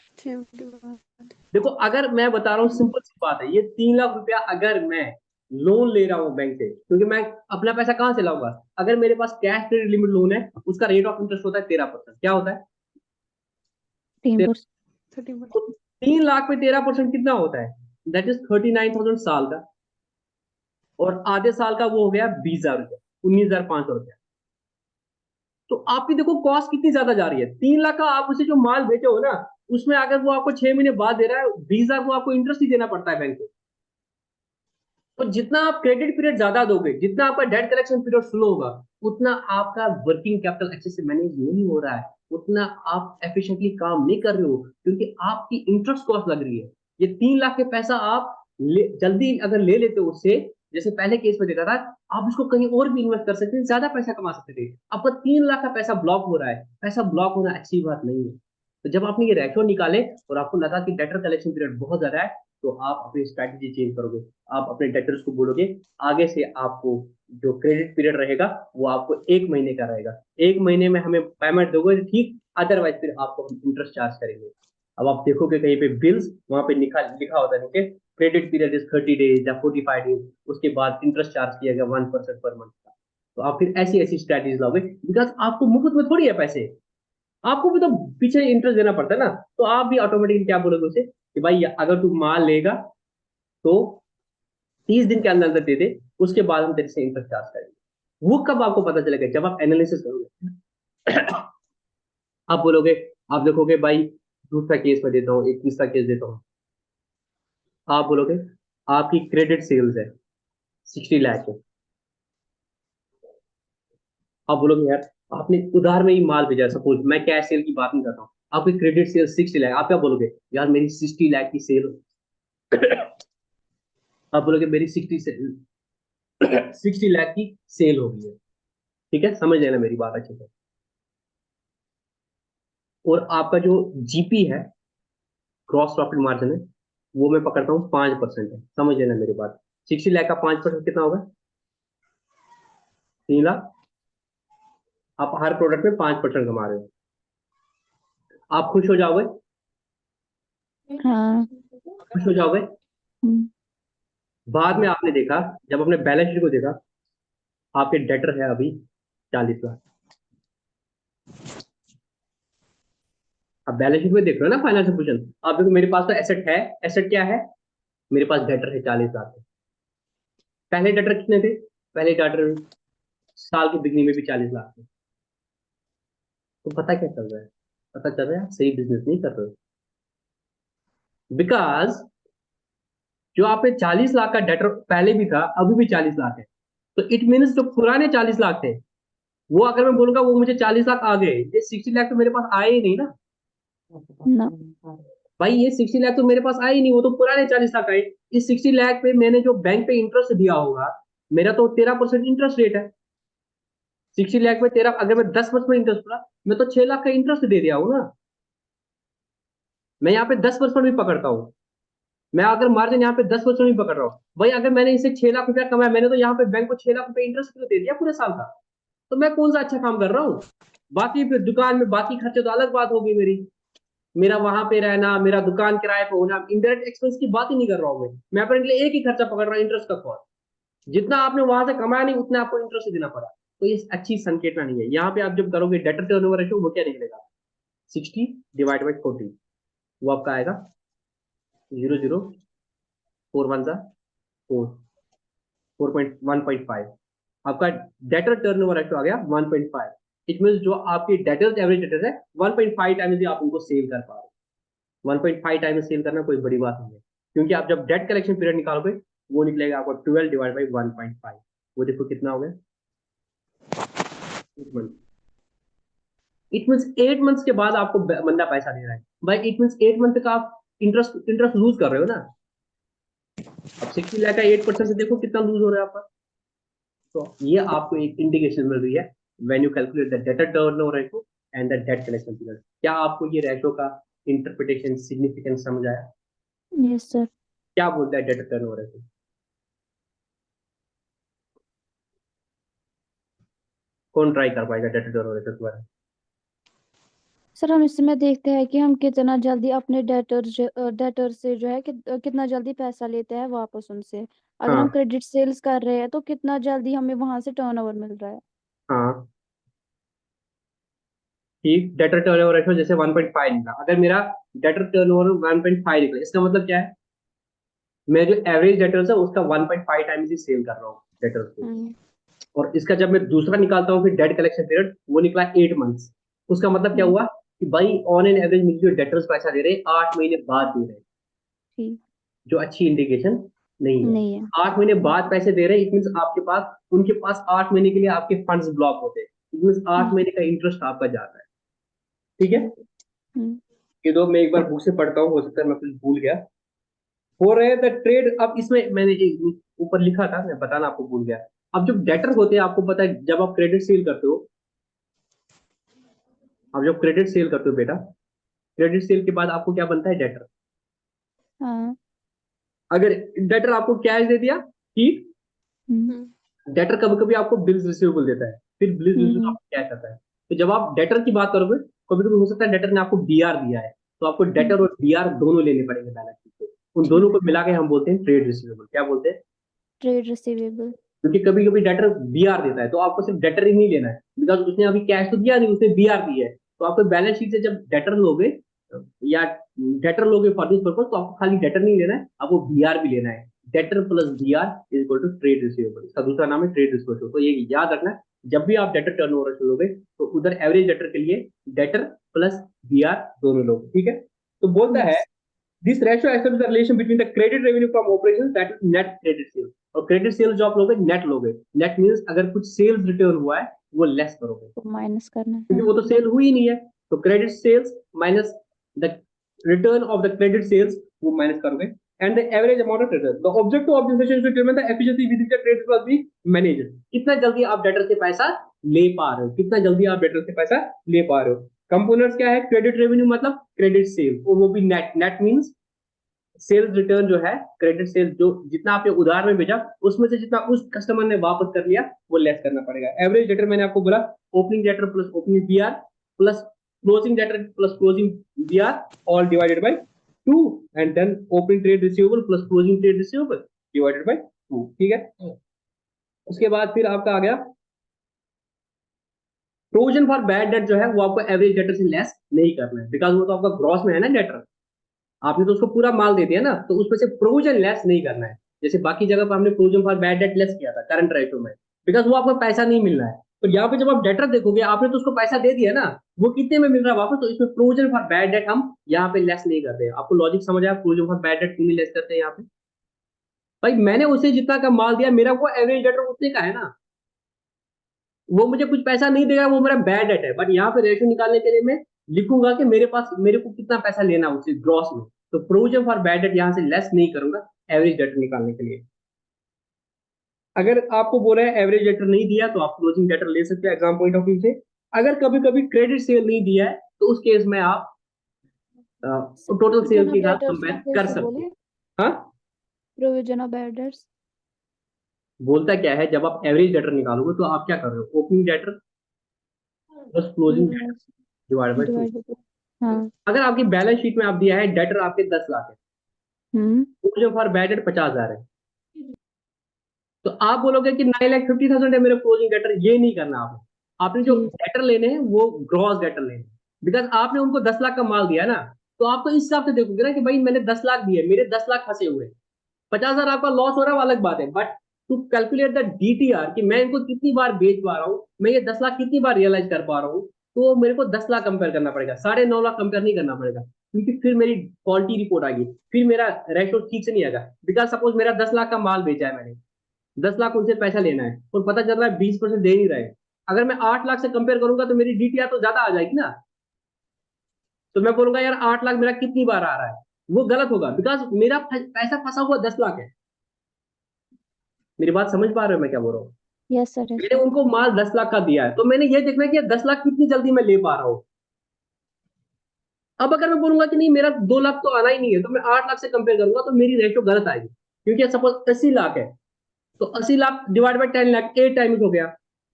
देखो अगर मैं बता रहा हूँ, सिंपल सी बात है, ये 3 लाख रुपया अगर मैं लोन ले रहा हूँ बैंक से, क्योंकि मैं अपना पैसा कहाँ से लाऊंगा? अगर मेरे पास कैश क्रेडिट लिमिट लोन है, उसका रेट ऑफ इंटरेस्ट होता है 13%। क्या होता है? 10%. 13। तो 3 लाख पे 13% कितना होता है? दैट इज 39,000 साल का, और आधे साल का वो हो गया 20,000 रुपया, 19,500 रुपया। तो आपकी देखो कॉस्ट कितनी ज्यादा जा रही है। 3 लाख का आप उसे जो माल बेचे हो ना, उसमें अगर वो आपको 6 महीने बाद दे रहा है 20,000, वो आपको इंटरेस्ट ही देना पड़ता है बैंक को। तो जितना आप क्रेडिट पीरियड ज्यादा दोगे, जितना आपका डेट कलेक्शन पीरियड स्लो होगा, उतना आपका वर्किंग कैपिटल अच्छे से मैनेज नहीं हो रहा है, उतना आप एफिशिएंटली काम नहीं कर रहे हो, क्योंकि आपकी इंटरेस्ट कॉस्ट लग रही है। ये 3 लाख के पैसा आप जल्दी अगर ले लेते हो उससे, जैसे पहले केस में देखा था, आप उसको कहीं और भी इन्वेस्ट कर सकते थे, ज्यादा पैसा कमा सकते थे। आपका 3 लाख का पैसा ब्लॉक हो रहा है। पैसा ब्लॉक होना अच्छी बात नहीं है। तो जब आपने ये रेशो निकाले और आपको लगा कि डेटर कलेक्शन पीरियड बहुत ज्यादा है, तो आप अपनी स्ट्रैटेजी चेंज करोगे। आप अपने डेटर्स को बोलोगे आगे से आपको जो क्रेडिट पीरियड रहेगा वो आपको 1 महीने का रहेगा, 1 महीने में हमें पेमेंट दोगे तो ठीक, अदरवाइज फिर आपको हम इंटरेस्ट चार्ज करेंगे। अब आप देखोगे कहीं पे बिल्स, वहां पे लिखा लिखा होता है कि क्रेडिट पीरियड इज 30 डेज या 45 डेज, उसके बाद इंटरेस्ट चार्ज किया गया 1% पर मंथ का। तो आप फिर ऐसी ऐसी स्ट्रैटेजीज लाओगे, बिकॉज आपको मुफ्त में थोड़ी है पैसे, आपको भी तो पीछे इंटरेस्ट देना पड़ता है ना। तो आप भी ऑटोमेटिकली क्या बोलोगे उसे कि भाई अगर तू माल लेगा तो 30 दिन के अंदर अंदर दे दे, उसके बाद हम तेरे से इंटरेस्ट चार्ज करेंगे। वो कब आपको पता चलेगा? जब आप एनालिसिस करोगे। आप बोलोगे, आप देखोगे भाई, दूसरा केस में देता हूँ, एक तीसरा केस देता हूँ। आप बोलोगे आपकी क्रेडिट सेल्स है 60 लाख है। आप बोलोगे यार आपने उधार में ही माल भेजा, सपोज मैं कैश सेल की बात नहीं कर रहा हूँ, आपकी क्रेडिट सेल 60 लाख, आप क्या बोलोगे? यार मेरी 60 लाख की सेल, आप बोलोगे मेरी 60 लाख की सेल हो गई है। ठीक है, समझ लेना मेरी बात अच्छे से। और आपका जो जीपी है, क्रॉस प्रॉफिट मार्जिन है, वो मैं पकड़ता हूँ 5% है। समझ लेना मेरी बात। 60 लाख का 5% कितना होगा? 3 लाख। आप हर प्रोडक्ट में 5% कमा रहे हो, आप खुश हो जाओगे? हाँ। खुश हो जाओगे? हम्म, बाद में आपने देखा, जब आपने बैलेंस शीट को देखा, आपके डेटर है अभी 40 लाख। आप बैलेंस शीट में देख रहे हो ना फाइनेंशियल पोजीशन, आप देखो मेरे पास तो एसेट है। एसेट क्या है? मेरे पास डेटर है 40 लाख। पहले डेटर कितने थे? पहले डेटर साल की बिगनिंग में भी 40 लाख थे। तो पता क्या चल रहा है? पता चल रहा है आप सही बिजनेस नहीं कर रहे हो। बिकॉज जो आपने 40 लाख का डेटर पहले भी था, अभी भी 40 लाख है। तो इट मीन्स जो पुराने 40 लाख थे, वो अगर मैं बोलूंगा वो मुझे 40 लाख आ गए, ये 60 लाख तो मेरे पास आए ही नहीं ना। ना। भाई ये 60 लाख तो मेरे पास आए ही नहीं, वो तो पुराने 40 लाख आए। इस 60 लाख पे मैंने जो बैंक पे इंटरेस्ट दिया होगा, मेरा तो 13% इंटरेस्ट रेट है। 60 लाख में तेरह, अगर मैं 10% इंटरेस्ट पड़ा, मैं तो 6 लाख का इंटरेस्ट दे दिया हूँ ना। मैं यहाँ पे 10% भी पकड़ता हूँ। मैं अगर मार्जिन यहाँ पे 10% भी पकड़ रहा हूँ, भाई अगर मैंने इसे 6 लाख रुपया कमाया, मैंने तो यहाँ पे बैंक को 6 लाख रुपया इंटरेस्ट क्यों दे दिया पूरे साल का? तो मैं कौन सा अच्छा काम कर रहा हूँ? बाकी फिर दुकान में बाकी खर्चे तो अलग बात होगी मेरी, मेरा वहां पे रहना, मेरा दुकान किराए पे होना, इनडायरेक्ट एक्सपेंस की बात ही नहीं कर रहा हूँ मैं अपने लिए एक ही खर्चा पकड़ रहा हूँ, इंटरेस्ट का कॉस्ट। जितना आपने वहां से कमाया नहीं, उतना आपको इंटरेस्ट देना पड़ा। तो ये अच्छी संकेतना नहीं है। यहाँ पे आप जब करोगे डेटर टर्नओवर रेशियो, वो क्या निकलेगा? 60/40, वो आपका आएगा 0.04 1.5। आपका डेटर टर्नओवर रेशियो आ गया 1.5। इट मीन जो आपकी डेटर्स एवरेज डेटर है, 1.5 टाइम्स ही आप उनको सेल कर पा रहे हो। 1.5 टाइम्स सेल करना कोई बड़ी बात नहीं है, क्योंकि आप जब डेट कलेक्शन पीरियड निकालोगे, वो निकलेगा आपको 12/1.5। वो देखो कितना हो गया, 8 मंथ। इट मीन 8 मंथ्स के बाद आपको बंदा पैसा दे रहा है। भाई इट मीन 8 मंथ का आप इंटरेस्ट लूज कर रहे हो ना। अब 60 लाख का 8% से देखो कितना लूज हो रहा है आपका। तो ये आपको एक इंडिकेशन मिल रही है, when you calculate the debtor turnover ratio and the debt collection period. क्या आपको ये रेशियो का इंटरप्रिटेशन सिग्निफिकेंस समझ आया? Yes sir. क्या बोलता है डेटर टर्नओवर रेशियो? कौन ट्राई कर पाएगा डेटर टर्नओवर रेशियो के बारे में? सर हम इसमें देखते हैं कि हम कितना जल्दी अपने डेटर से जो है कितना जल्दी पैसा लेते हैं वापस उनसे। अगर हम हाँ क्रेडिट सेल्स कर रहे हैं तो कितना जल्दी हमें वहां से टर्नओवर मिल रहा है। हाँ, ठीक। डेटर टर्नओवर रेशियो जैसे 1.5 निकला, अगर मेरा डेटर टर्नओवर 1.5 निकला, इसका मतलब क्या है? मैं जो एवरेज डेटर्स है उसका 1.5 टाइम्स ही सेल कर रहा हूँ डेटर्स को। और इसका जब मैं दूसरा निकालता हूँ फिर डेट कलेक्शन पीरियड, वो निकला 8 मंथ्स। उसका मतलब क्या हुआ कि भाई ऑन एन एवरेज मुझे जो डेटर्स पैसा दे रहे हैं 8 महीने बाद दे रहे हैं, ठीक जो अच्छी इंडिकेशन नहीं है। नहीं है। 8 महीने बाद पैसे दे रहे हैं, इट मीन आपके पास, उनके पास 8 महीने के लिए आपके फंड्स ब्लॉक होते हैं, इट मीन 8 महीने का इंटरेस्ट आपका जाता है। ठीक है, ठीक। हम्म ये दो मैं एक बार बुक से पढ़ता हूँ, हो सकता है मैं कुछ भूल गया। हो रहे द ट्रेड, अब इसमें मैंने एक ऊपर लिखा था, मैं बताना आपको भूल गया। अब जब डेटर होते हैं, आपको पता है जब आप क्रेडिट सेल करते हो, अब जब क्रेडिट सेल करते हो बेटा, क्रेडिट सेल के बाद आपको क्या बनता है, डेटर। हाँ। अगर डेटर आपको कैश दे दिया, ठीक, हम्म डेटर कभी कभी आपको बिल्स रिसीवेबल देता है, फिर बिल्स रिसीवेबल हम्म आपको कैश आता है। तो जब आप डेटर की बात करोगे, कभी कभी हो सकता है डेटर ने आपको डीआर दिया है, तो आपको डेटर और डीआर दोनों लेने पड़ेंगे बैलेंस शीट पे। उन दोनों ठीक। को मिला के हम बोलते हैं ट्रेड रिसीवेबल। क्या बोलते हैं? Trade receivable. क्योंकि कभी कभी डेटर बीआर देता है, तो आपको सिर्फ डेटर ही नहीं लेना है, बिकॉज उसने अभी कैश तो दिया नहीं, उसने बीआर दिया है। तो आपको बैलेंस शीट से जब डेटर लोगे या डेटर लोगे फॉर दिस पर्पज, तो आपको खाली डेटर नहीं लेना है, आपको बीआर भी लेना है। Debtor plus BR is equal to trade receivable, इसका दूसरा नाम है ट्रेड रिसीवेबल। तो ये याद रखना, जब भी आप डेटर टर्नओवर लोगे तो उधर एवरेज डेटर के लिए डेटर प्लस बीआर दोनों लोगे। ठीक है, तो बोलता है yes. This ratio establish the relation between the credit revenue from operations that is net credit sales. और क्रेडिट सेल्स जो आप लोगे नेट लोगे, नेट मींस अगर कुछ सेल्स रिटर्न हुआ है वो लेस करोगे, तो माइनस करना है, क्योंकि हाँ। वो तो सेल हुई नहीं है। तो credit sales minus the return of the credit sales, वो माइनस करोगे, and the average amount of return. The objective of this is to determine the efficiency with which the credit will be managed. कितना जल्दी आप debtor से पैसा ले पा रहे हो, कितना जल्दी आप डेटर से पैसा ले पा रहे हो। कंपोनेंट्स क्या है, क्रेडिट रेवेन्यू मतलब क्रेडिट सेल, और वो भी net, net means sales return जो है, क्रेडिट सेल्स जो जितना आपने उधार में भेजा उसमें से जितना उस कस्टमर ने वापस कर लिया वो लेस करना पड़ेगा। एवरेज डेटर मैंने आपको बोला opening debtor plus opening BR plus closing debtor plus closing BR, all divided by 2, and then opening trade receivable plus closing trade receivable divided by 2। ठीक है, उसके बाद फिर आपका आ गया प्रोविजन फॉर बैड डेट, जो है वो आपको एवरेज डेटर से लेस नहीं करना है, बिकॉज वो तो आपका ग्रॉस में है ना डेटर, आपने तो उसको पूरा माल दे दिया ना, तो उसमें से प्रोविजन लेस नहीं करना है। जैसे बाकी जगह पर हमने provision for bad debt less किया था करंट रेशो में, बिकॉज वो आपको पैसा नहीं मिल रहा है। तो यहाँ पे जब आप डेटर देखोगे, आपने तो उसको पैसा दे दिया ना, वो कितने में मिल रहा है वापस, तो इसमें प्रोविजन फॉर बैड डेट हम यहाँ पे लेस नहीं करते हैं। आपको लॉजिक समझ आया, प्रोविजन फॉर बैड डेट क्यों नहीं लेस करते हैं यहाँ पे? भाई मैंने उसे जितना का माल दिया, मेरा वो एवरेज डेटर उतने का है ना, वो मुझे कुछ पैसा नहीं देगा, वो मेरा बैड डेट है। बट यहाँ पे रेशो निकालने के लिए मैं लिखूंगा कि मेरे पास, मेरे को कितना पैसा लेना है उससे ग्रॉस में, तो प्रोविजन फॉर बैड डेट यहाँ से लेस नहीं करूंगा एवरेज डेट निकालने के लिए। अगर आपको बोला है एवरेज डेटर नहीं दिया तो आप क्लोजिंग डेटर ले सकते हैं एग्जाम पॉइंट ऑफ व्यू से। अगर कभी कभी क्रेडिट सेल नहीं दिया है तो उस केस में आप टोटल सेल प्रोविजन ऑफ के साथ डेटर्स को कंपेयर फिर कर से सकते बोले। हैं। हाँ, प्रोविजन ऑफ डेटर्स। बोलता क्या है, जब आप एवरेज डेटर निकालोगे तो आप क्या कर रहे हो, opening debtor plus closing debtor divide by 2। Divided. हाँ। अगर आपकी बैलेंस शीट में आप दिया है डेटर आपके 10 लाख है, हम्म प्रोविजन फॉर बैड डेट 50,000 है, तो आप बोलोगे कि 9,50,000 है मेरे क्लोजिंग डेटर, ये नहीं करना आपने। आपने जो ठीक। डेटर लेने हैं वो ग्रॉस डेटर लेने हैं, बिकॉज आपने उनको 10 लाख का माल दिया ना, तो आपको इस हिसाब से देखोगे ना कि भाई मैंने 10 लाख दिए, मेरे 10 लाख फंसे हुए, 50,000 आपका लॉस हो रहा है वो अलग बात है, but to calculate the DTR कि मैं इनको कितनी बार बेच पा रहा हूँ, मैं ये 10 लाख कितनी बार रियलाइज कर पा रहा हूँ, तो मेरे को 10 लाख कंपेयर करना पड़ेगा, 9.5 लाख कंपेयर नहीं करना पड़ेगा, क्योंकि फिर मेरी क्वालिटी रिपोर्ट आएगी, फिर मेरा रेशो ठीक से नहीं आएगा। बिकॉज सपोज मेरा 10 लाख का माल बेचा है मैंने, 10 लाख उनसे पैसा लेना है और पता चल रहा है 20% दे नहीं रहे, अगर मैं 8 लाख से कंपेयर करूंगा तो मेरी डीटीआर तो ज्यादा आ जाएगी ना। तो मैं बोलूंगा यार 8 लाख मेरा कितनी बार आ रहा है, वो गलत होगा, बिकॉज मेरा पैसा फंसा हुआ 10 लाख है। मेरी बात समझ पा रहे हो मैं क्या बोल रहा हूँ? यस सर, यस मैंने सर। उनको माल 10 लाख का दिया है, तो मैंने ये देखना है कि 10 लाख कितनी जल्दी मैं ले पा रहा हूँ। अब अगर मैं बोलूंगा कि नहीं मेरा 2 लाख तो आना ही नहीं है, तो मैं 8 लाख से कंपेयर करूंगा तो मेरी रेशो गलत आएगी, क्योंकि सपोज 80 लाख है, तो 80 lakh divide by 10 lakh 8 times हो गया।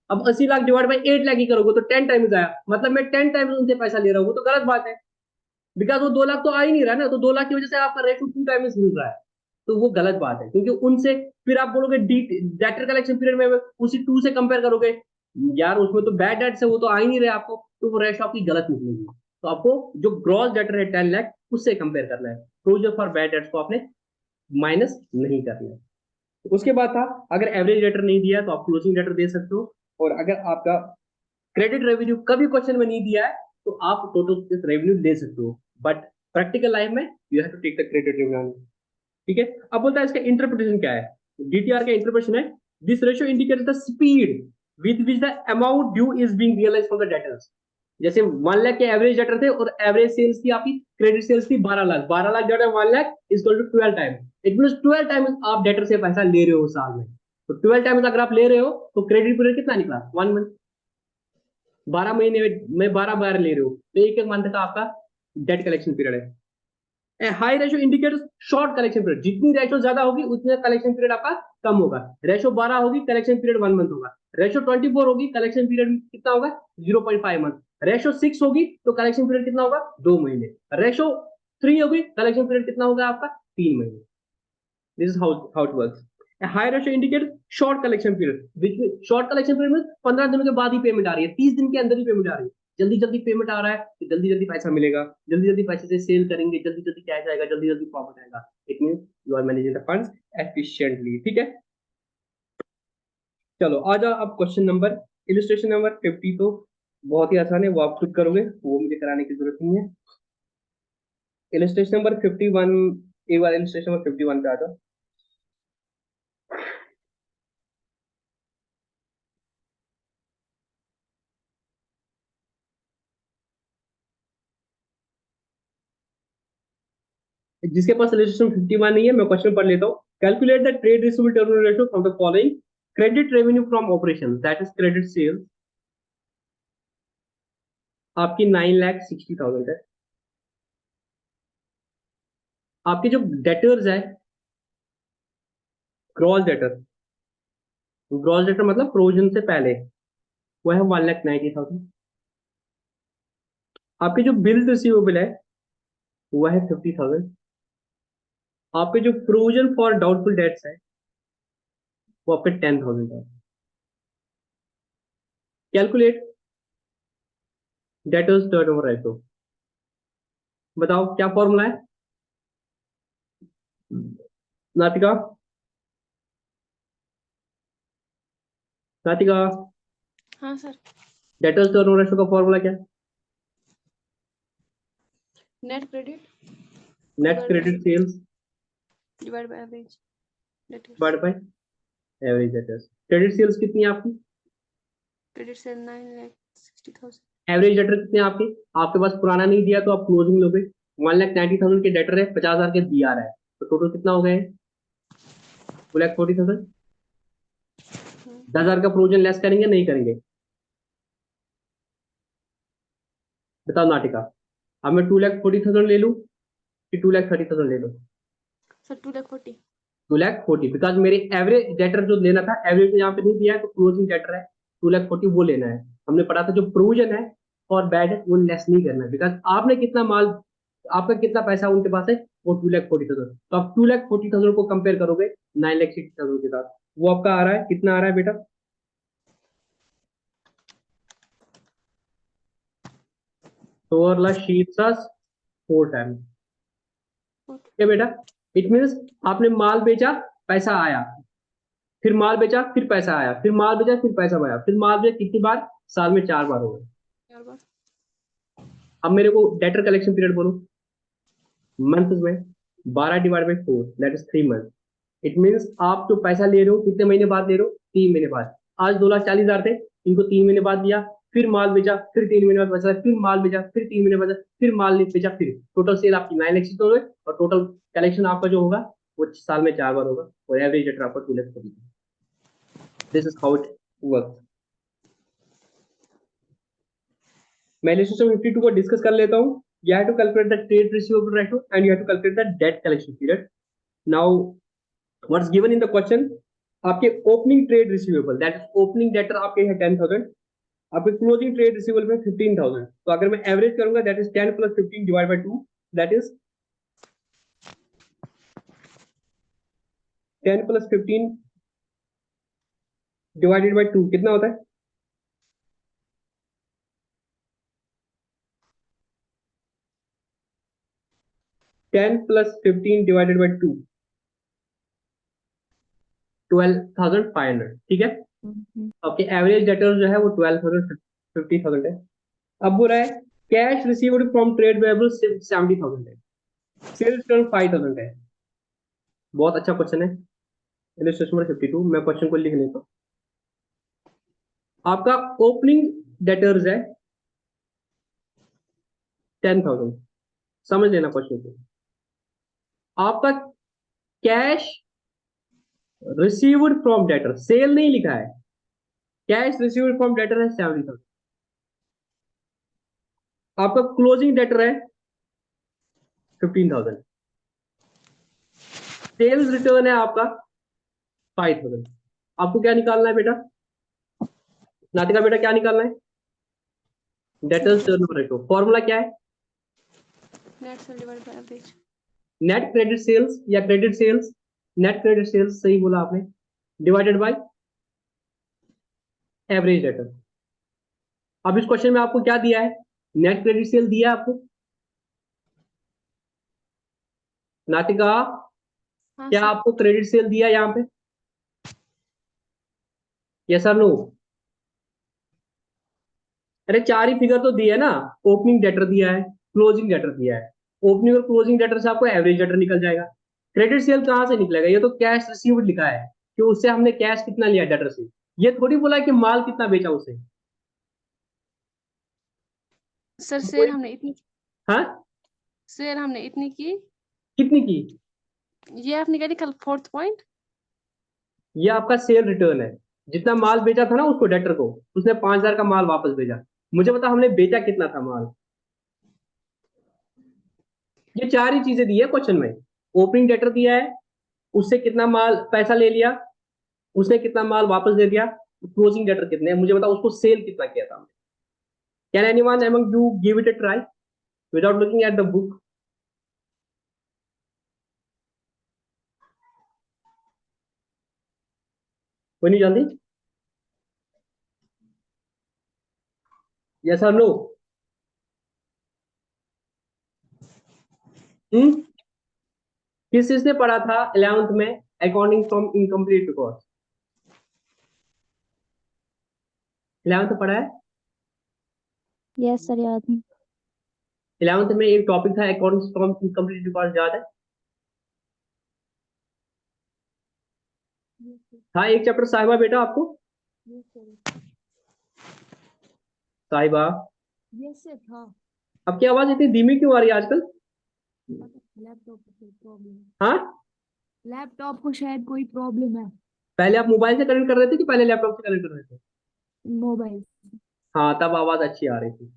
अब 80 लाख डिवाइड बाई 8 लाख ही करोगे तो 10 टाइम्स आया, मतलब मैं 10 टाइम्स उनसे पैसा ले रहा हूँ, वो तो गलत बात है, बिकॉज वो 2 लाख तो आ ही नहीं रहा ना, तो 2 लाख की वजह से आपका रेशो 2 टाइम्स मिल रहा है, तो वो गलत बात है, क्योंकि उनसे फिर आप बोलोगे डी डेटर कलेक्शन पीरियड में उसी 2 से कंपेयर करोगे, यार उसमें तो बैड डेट से वो तो आ ही नहीं रहे आपको, तो वो रेशो आपकी गलत निकलेगी। तो आपको जो ग्रॉस डेटर है 10 लाख उससे कंपेयर करना है, प्रोविजन फॉर बैड डेट्स को आपने माइनस नहीं करना है। उसके बाद था, अगर एवरेज डेटर नहीं दिया तो आप क्लोजिंग डेटर दे सकते हो, और अगर आपका क्रेडिट रेवेन्यू कभी क्वेश्चन में नहीं दिया है तो आप टोटल रेवेन्यू दे सकते हो, बट प्रैक्टिकल लाइफ में you have to take the credit revenue. ठीक है। अब बोलता है इसका इंटरप्रिटेशन क्या है। डीटीआर का इंटरप्रिटेशन है, this ratio indicates the speed with which the amount due is being realised from the debtors. जैसे 1 लाख के एवरेज डेटर थे और एवरेज सेल्स थी आपकी, क्रेडिट सेल्स थी 12 lakh, 12 lakh divided 1 lakh is equal to 12 time. It means 12 times आप debtor से पैसा ले रहे हो साल में। तो 12 टाइम्स अगर आप ले रहे हो तो क्रेडिट पीरियड कितना निकला, 1 मंथ। 12 महीने में 12 बार ले रहे हो तो एक एक मंथ का आपका डेट कलेक्शन पीरियड है। High ratio indicates short collection period, जितनी रेशो ज्यादा होगी उतने कलेक्शन पीरियड आपका कम होगा। रेशो 12 होगी, कलेक्शन पीरियड 1 मंथ होगा। रेशो 24 होगी, कलेक्शन पीरियड कितना होगा, 0.5 मंथ। रेशो 6 होगी तो कलेक्शन पीरियड कितना होगा, 2 महीने। रेशो 3 होगी, कलेक्शन पीरियड कितना होगा आपका, 3 महीने। This is how it works. A high ratio indicates short collection period, which short collection period में 15 दिनों के बाद ही पेमेंट आ रही है, 30 दिन के अंदर ही पेमेंट आ रही है। जल्दी जल्दी पेमेंट आ रहा है तो जल्दी जल्दी पैसा मिलेगा, जल्दी जल्दी पैसे से सेल करेंगे, जल्दी जल्दी कैश आएगा, जल्दी जल्दी प्रॉफिट आएगा। It mean you are managing the funds efficiently. ठीक है। चलो आ जाओ अब क्वेश्चन नंबर, इलिस्ट्रेशन नंबर 50 तो बहुत ही आसान है, वो आप खुद करोगे, वो मुझे कराने की जरूरत नहीं है। इलिस्ट्रेशन नंबर 51, एक बार इलिस्ट्रेशन नंबर 51 पे आ जाओ। जिसके पास इलिस्ट्रेशन 51 नहीं है, मैं क्वेश्चन पढ़ लेता हूँ। Calculate the trade receivable turnover ratio from the following. Credit revenue from operation that is credit sales आपकी 9,60,000 है। आपके जो डेटर्स है, ग्रॉस डेटर, ग्रॉस डेटर मतलब प्रोविजन से पहले, वो है 1,90,000। आपके जो बिल रिसीवेबल है वो है 50,000। आपके जो प्रोविजन फॉर डाउटफुल डेट्स है वो आपके 10,000 है। कैलकुलेट डेटर्स टर्नओवर रेशियो, बताओ क्या फॉर्मूला है नातिका, नातिका। हाँ सर। डेटर्स टर्नओवर रेशियो का फॉर्मूला क्या है, net credit net credit sales divide by average debtors. Divide by average debtors. Credit sales कितनी है आपकी, क्रेडिट से 9,60,000। एवरेज डेटर कितने हैं आपके, आपके पास पुराना नहीं दिया तो आप क्लोजिंग लोगे। 1,90,000 के डेटर है, 50,000 के दिया रहा है, तो टोटल कितना हो गए, 2,40,000। 10,000 का प्रोविजन लेस करेंगे नहीं करेंगे, बताओ नाटिका। अब मैं 2,40,000 ले लूं कि 2,30,000 ले लूं, सर 2,40,000। 2,40,000, बिकॉज मेरे एवरेज डेटर जो लेना था, एवरेज तो यहाँ पे नहीं दिया है तो क्लोजिंग डेटर है 2,40,000 वो लेना है। हमने पढ़ा था जो प्रोविजन है और बैड है वो लेस नहीं करना है, बिकॉज आपने कितना माल, आपका कितना पैसा उनके पास है, वो 2,40,000, तो आप 2,40,000 को कंपेयर करोगे 9,60,000 के साथ, वो आपका आ रहा है, कितना आ रहा है बेटा, 4 टाइम। ठीक है बेटा। इट मीन्स आपने माल बेचा, पैसा आया, फिर माल बेचा, फिर पैसा आया, फिर माल बेचा, फिर पैसा आया, फिर माल बेचा कितनी बार, साल में 4 बार हो गए। 4 बार। अब मेरे को डेटर कलेक्शन पीरियड बोलो, मंथ में 12 divide by 4 that is 3 month. It means आप जो पैसा ले रहे हो कितने महीने बाद ले रहे हो, 3 महीने बाद। आज 2,40,000 थे, इनको 3 महीने बाद दिया, फिर माल बेचा, फिर 3 महीने बाद पैसा, फिर माल बेचा, फिर 3 महीने बाद, फिर माल नहीं बेचा, फिर टोटल सेल आपकी 9,60,000 हो गई, और टोटल कलेक्शन आपका जो होगा वो साल में 4 बार होगा, और एवरेज डेटर आपका 2,40,000। This is how it work. मैं इलस्ट्रेशन 52 को डिस्कस कर लेता हूँ। You have to calculate the trade receivable ratio and you have to calculate the debt collection period. Now, what's given in the question? आपके opening trade receivable that is opening debtor आपके है 10,000, आपके closing trade receivable में 15,000। तो अगर मैं average करूंगा that is 10 + 15 divide by 2 that is 10 + 15 divided by 2 कितना होता है, 10 + 15 डिवाइडेड बाय 2 12,500, ठीक है। ओके, एवरेज डेटर जो है वो 12,000 50,000 है। अब बोल रहा है cash received from trade payable 70,000 है, सेल्स रिटर्न 5,000 है। बहुत अच्छा क्वेश्चन है। इलस्ट्रेशन नंबर 52, मैं क्वेश्चन को लिख लेता हूँ। आपका ओपनिंग डेटर्स है 10,000, समझ लेना क्वेश्चन को। आपका cash received from debtor, sale नहीं लिखा है, कैश रिसीव्ड फ्रॉम डेटर है 70,000। आपका क्लोजिंग डेटर है 15,000, सेल्स रिटर्न है आपका 5,000। आपको क्या निकालना है बेटा, नातिका बेटा क्या निकालना है? Debtors turnover ratio. फॉर्मूला क्या है? Net sale divide by average. Net credit sales या credit sales, net credit sales सही बोला आपने, डिवाइडेड बाय एवरेज डेटर। अब इस क्वेश्चन में आपको क्या दिया है? नेट क्रेडिट सेल दिया है आपको। नातिका हाँ क्या सर। आपको क्रेडिट सेल दिया यहाँ पे? यस और नो? अरे चार ही फिगर तो दिए है ना, ओपनिंग डेटर दिया है, क्लोजिंग डेटर दिया है। ओपनिंग और क्लोजिंग डेटर से आपको एवरेज डेटर निकल जाएगा। क्रेडिट सेल कहां से निकलेगा? ये तो कैश रिसीव्ड लिखा है कि उससे हमने कैश कितना लिया डेटर से, ये थोड़ी बोला कि माल कितना बेचा उसे। सर सेल कोई हमने इतनी हाँ, सेल हमने इतनी की। कितनी की? ये आपने क्या निकाला फोर्थ पॉइंट? ये आपका सेल रिटर्न है, जितना माल बेचा था ना उसको डेटर को, उसने 5,000 का माल वापस भेजा। मुझे बता हमने बेचा कितना था माल। ये चार ही चीजें दी है क्वेश्चन में। ओपनिंग डेटर दिया है, उससे कितना माल पैसा ले लिया, उसने कितना माल वापस दे दिया, क्लोजिंग डेटर कितने हैं, मुझे बता उसको सेल कितना किया था। Can anyone among you give it a try without looking at the book? कोई नहीं जल्दी? यस और नो? किस चीज ने पढ़ा था 11th में accounting from incomplete record? 11th पढ़ा है? यस सर, याद है। 11th में एक टॉपिक था अकाउंटिंग फ्रॉम इनकम्प्लीट रिकॉर्ड, याद है? था एक चैप्टर साहिबा बेटा आपको? साहिबा, यस सर था। अब क्या आवाज इतनी धीमी क्यों आ रही है आजकल? लैपटॉप को कोई प्रॉब्लम है। हाँ, लैपटॉप को शायद कोई प्रॉब्लम है। पहले आप मोबाइल से कनेक्ट कर रहे थे कि पहले लैपटॉप से कनेक्ट कर रहे थे? मोबाइल। हाँ, तब आवाज अच्छी आ रही थी।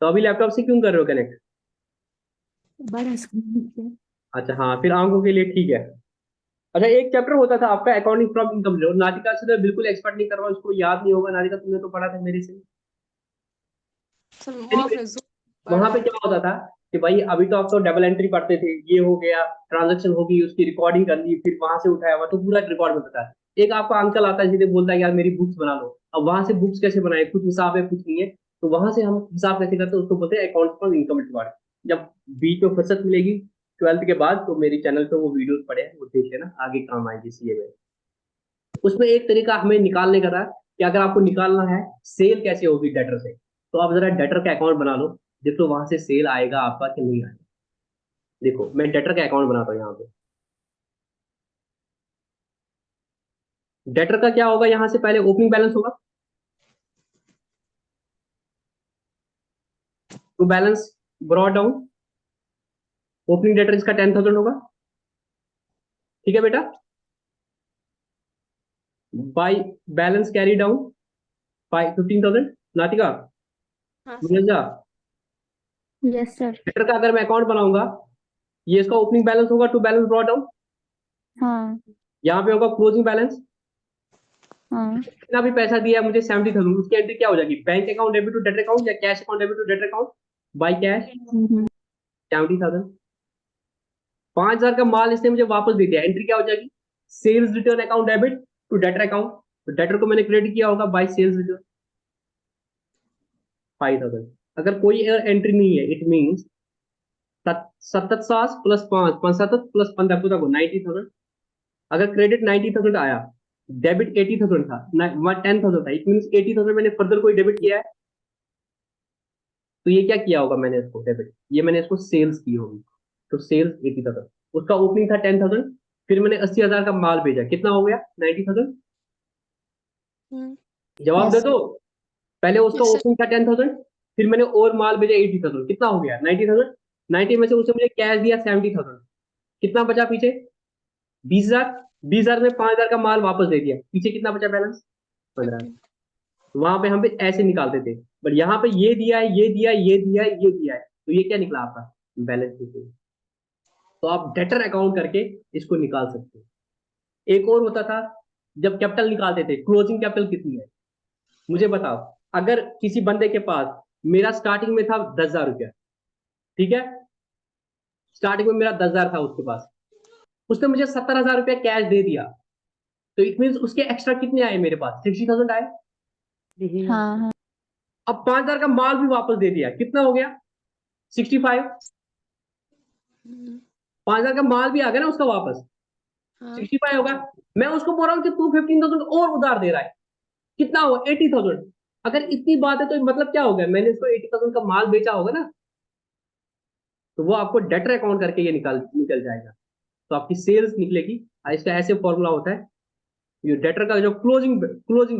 तो अभी लैपटॉप से क्यों कर रहे हो कनेक्ट? बड़ा स्क्रीन है। अच्छा हाँ, फिर आंखों के लिए ठीक है। अच्छा, एक चैप्टर होता था आपका अकाउंटिंग फ्रॉम इनकम, नाटिका से तो बिल्कुल एक्सपर्ट नहीं कर रहा हूँ, इसको याद नहीं होगा। नाटिका तुमने तो पढ़ा था मेरे से। सर वो Anyway, आपने जोन वहां पढ़ा पे है। क्या होता था कि भाई अभी तो आप तो डबल एंट्री पढ़ते थे, ये हो गया, ट्रांजेक्शन होगी, उसकी रिकॉर्डिंग कर ली, फिर वहां से उठाया हुआ तो पूरा रिकॉर्ड में होता है। एक आपका अंकल आता है सीधे बोलता है यार मेरी बुक्स बना लो। अब वहां से बुक्स कैसे बनाए, कुछ हिसाब है कुछ नहीं है, तो वहां से हम हिसाब कैसे करते हैं उसको बोलते हैं अकाउंट फ्रॉम इनकम रिकॉर्ड। जब बीच में फुर्सत मिलेगी 12th के बाद तो मेरी चैनल पे वो वीडियोस पड़े हैं, वो देख लेना, आगे काम आएगी सीए में। उसमें एक तरीका हमें निकालने का था कि अगर आपको निकालना है सेल कैसे होगी डेटर से, तो आप जरा डेटर का अकाउंट बना लो, देख लो वहां से सेल आएगा आपका कि नहीं आएगा। देखो मैं डेटर का अकाउंट बनाता हूँ यहाँ पे। डेटर का क्या होगा, यहाँ से पहले ओपनिंग बैलेंस होगा, तो balance brought down, opening debtor इसका 10,000 होगा, ठीक है बेटा, by balance carry down 15,000। Natika, हाँ sir. Munija, yes sir. Debtor का अगर मैं अकाउंट बनाऊंगा, ये इसका ओपनिंग बैलेंस होगा टू बैलेंस ब्रॉट डाउन, हाँ। यहाँ पे होगा क्लोजिंग बैलेंस। हाँ। कितना भी पैसा दिया है मुझे 70,000, उसकी एंट्री क्या हो जाएगी, bank account debit to debtor account या cash account debit to debtor account, by cash 70,000। 5,000 का माल इसने मुझे वापस दे दिया, एंट्री क्या हो जाएगी, sales return account debit to debtor account, तो डेटर को मैंने क्रेडिट किया होगा बाई सेल्स रिटर्न 5,000। अगर कोई एंट्री नहीं है इट मीन्स 77 प्लस 5 75 प्लस 15 को 90,000, अगर क्रेडिट 90,000 आया, डेबिट 80,000 था, 10,000 था, इट मीन 80,000 मैंने फर्दर कोई डेबिट किया है, तो ये क्या किया होगा मैंने इसको डेबिट, ये मैंने इसको सेल्स की होगी, तो सेल्स 80,000, उसका ओपनिंग था 10,000, फिर मैंने 80,000 का माल भेजा, कितना हो गया 90,000। जवाब दे यस दो। पहले उसका Yes, sir. ओपनिंग था 10,000, फिर मैंने और माल भेजा 80,000, कितना हो गया 90,000। 90 में से उसने मुझे कैश दिया 70,000, कितना बचा पीछे 20,000। 20,000 में 5,000 का माल वापस दे दिया, पीछे कितना बचा बैलेंस 15। 15. वहां पे हम भी ऐसे निकालते थे, बट यहाँ पे ये दिया है, ये दिया है, ये दिया है, ये दिया है, तो ये क्या निकला आपका बैलेंस शीट। तो आप डेटर अकाउंट करके इसको निकाल सकते हो। एक और होता था, जब कैपिटल निकालते थे, क्लोजिंग कैपिटल कितनी है मुझे बताओ। अगर किसी बंदे के पास, मेरा स्टार्टिंग में था 10,000 रुपया, ठीक है, स्टार्टिंग में मेरा 10,000 था उसके पास, उसने मुझे 70,000 रुपया कैश दे दिया, तो इट मीन उसके एक्स्ट्रा कितने आए मेरे पास 60,000 आए। हाँ हाँ अब 5,000 का माल भी वापस दे दिया, कितना हो गया 65। 5,000 का माल भी आ गया ना उसका वापस, हाँ. 65 होगा। मैं उसको बोल रहा हूँ कि तू 15,000 और उधार दे रहा है, कितना हुआ 80,000। अगर इतनी बात है तो मतलब क्या हो गया, मैंने इसको 80,000 का माल बेचा होगा ना, तो वो आपको डेटर अकाउंट करके ये निकल जाएगा, तो आपकी सेल्स निकलेगी। और इसका ऐसे फॉर्मूला होता है, ये डेटर का जो क्लोजिंग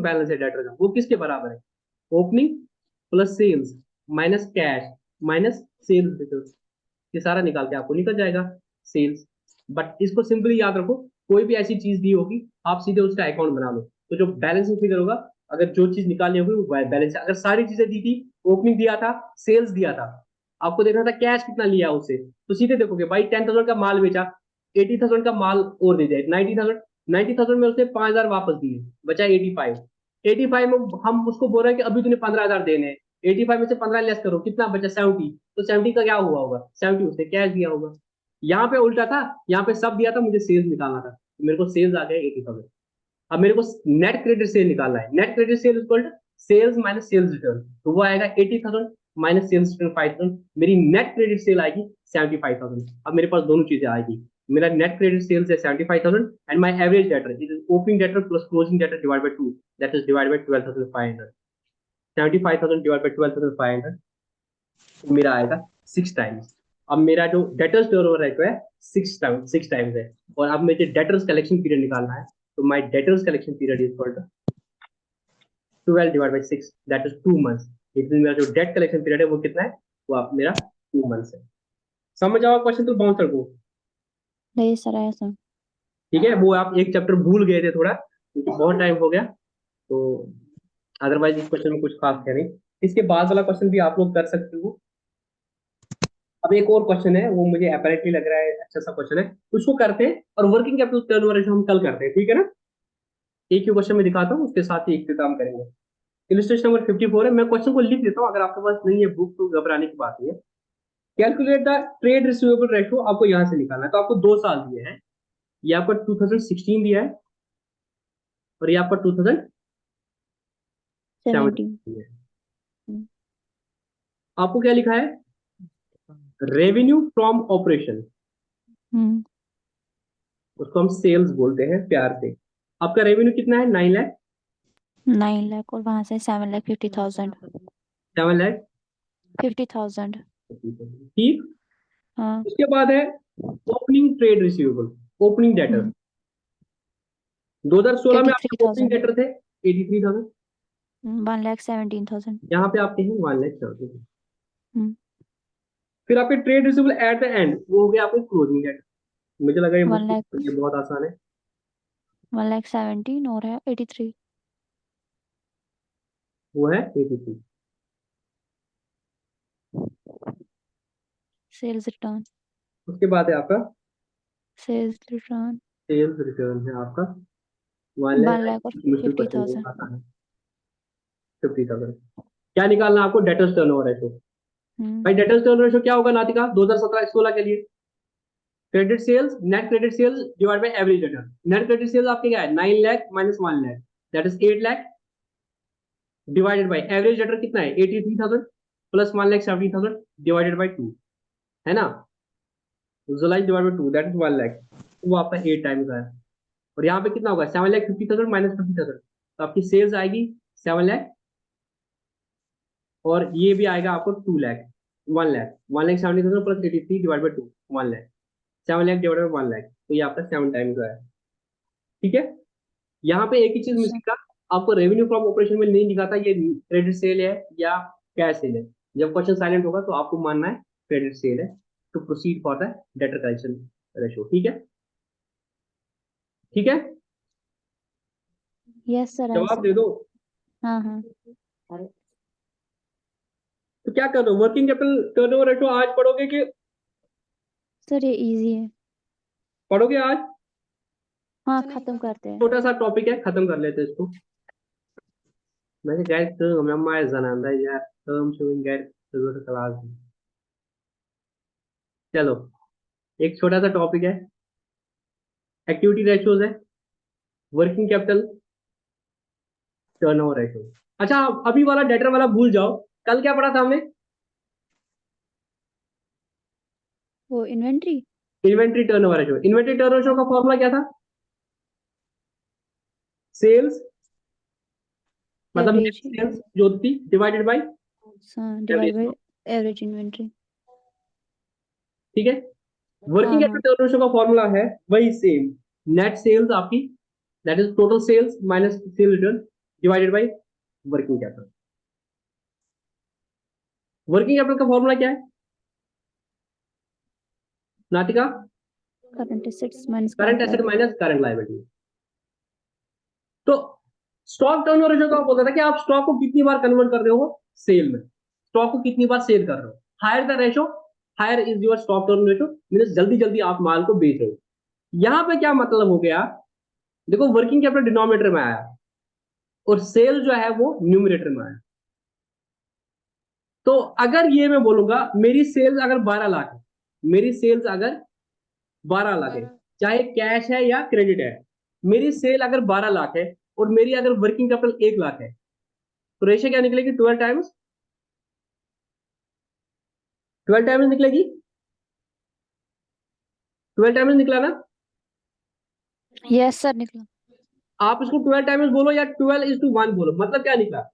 बैलेंस है डेटर का, वो किसके बराबर है, opening plus sales minus cash minus sales return, ये सारा निकाल के आपको निकल जाएगा सेल्स। बट इसको सिंपली याद रखो, कोई भी ऐसी चीज दी होगी आप सीधे उसका अकाउंट बना लो, तो जो बैलेंसिंग फिगर होगा, अगर जो चीज निकालनी होगी वो बैलेंस, अगर सारी चीजें दी थी, ओपनिंग दिया था, सेल्स दिया था, आपको देखना था कैश कितना लिया उससे, तो सीधे देखोगे भाई 10,000 का माल बेचा, 80,000 का माल और दे दिया 90,000, 90,000 में उसने 5,000 वापस दिए, बचा 85। 85 में हम उसको बोल रहे हैं कि अभी तूने 15,000 देने हैं, 85 में से 15 लेस करो, कितना बचा 70, तो 70 का क्या हुआ होगा 70 उसने कैश दिया होगा। यहाँ पे उल्टा था, यहाँ पे सब दिया था, मुझे सेल्स निकालना था, तो मेरे को सेल्स आ गया 80,000। अब मेरे को नेट क्रेडिट सेल निकालना है, net credit sale equal to sales minus sales return, तो वो आएगा 80,000 माइनस सेल्स रिटर्न 5,000, मेरी नेट क्रेडिट सेल आएगी 75,000। अब मेरे पास दोनों चीजें आएगी, मेरा नेट क्रेडिट सेल्स है 75,000 and my average debtor it is opening debtor plus closing debtor divide by 2, that is divide by 12,500। 75,000 divide by 12,500 मेरा आएगा 6 टाइम्स। अब मेरा जो डेटर्स टर्नओवर रेशो है 6 टाइम्स है, और अब मुझे डेटर्स कलेक्शन पीरियड निकालना है, तो my debtors collection period is equal to 12 divide by 6, that is 2 months. इसलिए मेरा जो डेट कलेक्शन पीरियड है वो कितना है, वो आप मेरा 2 मंथ्स है। समझ आओ क्वेश्चन तो बाउंस कर दो। नहीं सर ऐसा ठीक है, वो आप एक चैप्टर भूल गए थे थोड़ा, क्योंकि बहुत टाइम हो गया, तो अदरवाइज इस क्वेश्चन में कुछ खास है नहीं। इसके बाद वाला क्वेश्चन भी आप लोग कर सकते हो। अब एक और क्वेश्चन है, वो मुझे अपेरेंटली लग रहा है अच्छा सा क्वेश्चन है, उसको करते हैं, और वर्किंग कैपिटल टर्नओवर रेशो हम कल करते हैं, ठीक है ना। एक ही क्वेश्चन में दिखाता हूँ, उसके साथ ही एक काम करेंगे। इलस्ट्रेशन नंबर 54 है, मैं क्वेश्चन को लिख देता हूँ, अगर आपके पास नहीं है बुक तो घबराने की बात नहीं है। Calculate the trade receivable ratio, आपको यहाँ से निकालना है, तो आपको 2 साल दिए हैं, ये आपका 2016 दिया है, और ये आपका 2017 17 दिया है। आपको क्या लिखा है, रेवेन्यू फ्रॉम ऑपरेशन, उसको हम सेल्स बोलते हैं प्यार से। आपका रेवेन्यू कितना है 9 लाख, 9 लाख और वहां से 7,50,000 7 लाख 50,000 ठीक। हाँ उसके बाद है opening trade receivable, opening debtor, 2016 में आपके ओपनिंग 83,000 डेटर थे 83,000, 1,17,000 यहाँ पे आपके हैं 1 लाख। फिर आपके trade receivable at the end, वो हो गया आपके क्लोजिंग डेट। मुझे लगा ये 1 लाख ये बहुत आसान है, 1,17,000 और है 83 वो है 83। सेल्स रिटर्न उसके बाद है आपका सेल्स रिटर्न सेल्स रिटर्न है आपका 1 लाख। 1 लाख और मुश्किल क्वेश्चन नहीं 50,000 आसान है, 50,000। क्या निकालना है आपको, डेटर्स टर्नओवर रेशो। भाई डेटर्स टर्नओवर रेशो क्या होगा नातिका 2017-16 के लिए, credit sales net credit sales divide by average debtor. Net credit sales आपके क्या है 9 lakh minus 1 lakh, that is 8 lakh divided by average debtor कितना है 83,000 प्लस 1,70,000 डिवाइडेड बाय 2, है ना, जुलाई divide by 2 that is 1 lakh, वो आपका 8 टाइम्स है। और यहाँ पे कितना होगा 7,50,000 माइनस 50,000, तो आपकी सेल्स आएगी 7 लाख, और ये भी आएगा आपको 2 lakh, 1 lakh, 1,70,000 plus 83 divide by 2, 1 lakh, 7 lakh divide by 1 lakh, तो ये आपका 7 टाइम्स है। ठीक है, यहाँ पे एक ही चीज अच्छा। मिसिंग था, आपको रेवेन्यू फ्रॉम ऑपरेशन में नहीं दिखा था ये क्रेडिट सेल है या कैश सेल है। जब क्वेश्चन साइलेंट होगा तो आपको मानना है क्रेडिट सेल है, to proceed for the debtor collection ratio. ठीक है, ठीक है, यस सर, जवाब दे दो। हाँ हाँ तो क्या कर रहे हो, वर्किंग कैपिटल टर्नओवर रेशो आज पढ़ोगे कि सर, ये इजी है। पढ़ोगे आज? हाँ, नहीं खत्म करते हैं। छोटा सा टॉपिक है, खत्म कर लेते हैं इसको। मैं गैर मैं जनांदा यार टर्म शोइंग गैर क्लास। चलो, एक छोटा सा टॉपिक है, एक्टिविटी रेशियोज है, वर्किंग कैपिटल टर्नओवर रेशियो। अच्छा, अभी वाला डेटर वाला भूल जाओ, कल क्या पढ़ा था हमने? वो inventory. Inventory turnover ratio. Inventory turnover ratio का फॉर्मूला क्या था? सेल्स, मतलब नेट एवरेज। सेल्स जो थी डिवाइडेड बाय हाँ, divide average. By average inventory. ठीक है, हाँ वर्किंग हाँ। कैपिटल टर्नओवर रेशियो का फॉर्मूला है वही सेम, नेट सेल्स आपकी, that is total sales minus sale return divided by working capital. Working capital का फॉर्मूला क्या है Natika? Current assets minus current current asset liability. Minus current liability. तो stock turnover ratio का बोलता था कि आप स्टॉक को कितनी बार कन्वर्ट कर रहे हो सेल में, स्टॉक को कितनी बार सेल कर रहे हो। Higher the ratio, higher is your stock turn ratio, means जल्दी जल्दी आप माल को बेच रहे हो। यहां पे क्या मतलब हो गया, देखो वर्किंग कैपिटल डिनोमिनेटर में आया और सेल जो है वो न्यूमरेटर में आया। तो अगर ये मैं बोलूंगा मेरी सेल्स अगर 12 लाख है, मेरी सेल्स अगर 12 लाख है, 12। चाहे कैश है या क्रेडिट है, मेरी सेल अगर 12 लाख है और मेरी अगर वर्किंग कैपिटल 1 लाख है, तो रेशियो क्या निकलेगी? 12 टाइम्स, 12 टाइम्स निकलेगी, 12 टाइम्स निकला ना? यस सर, निकला। आप इसको 12 टाइम्स बोलो या 12:1 बोलो, मतलब क्या निकला?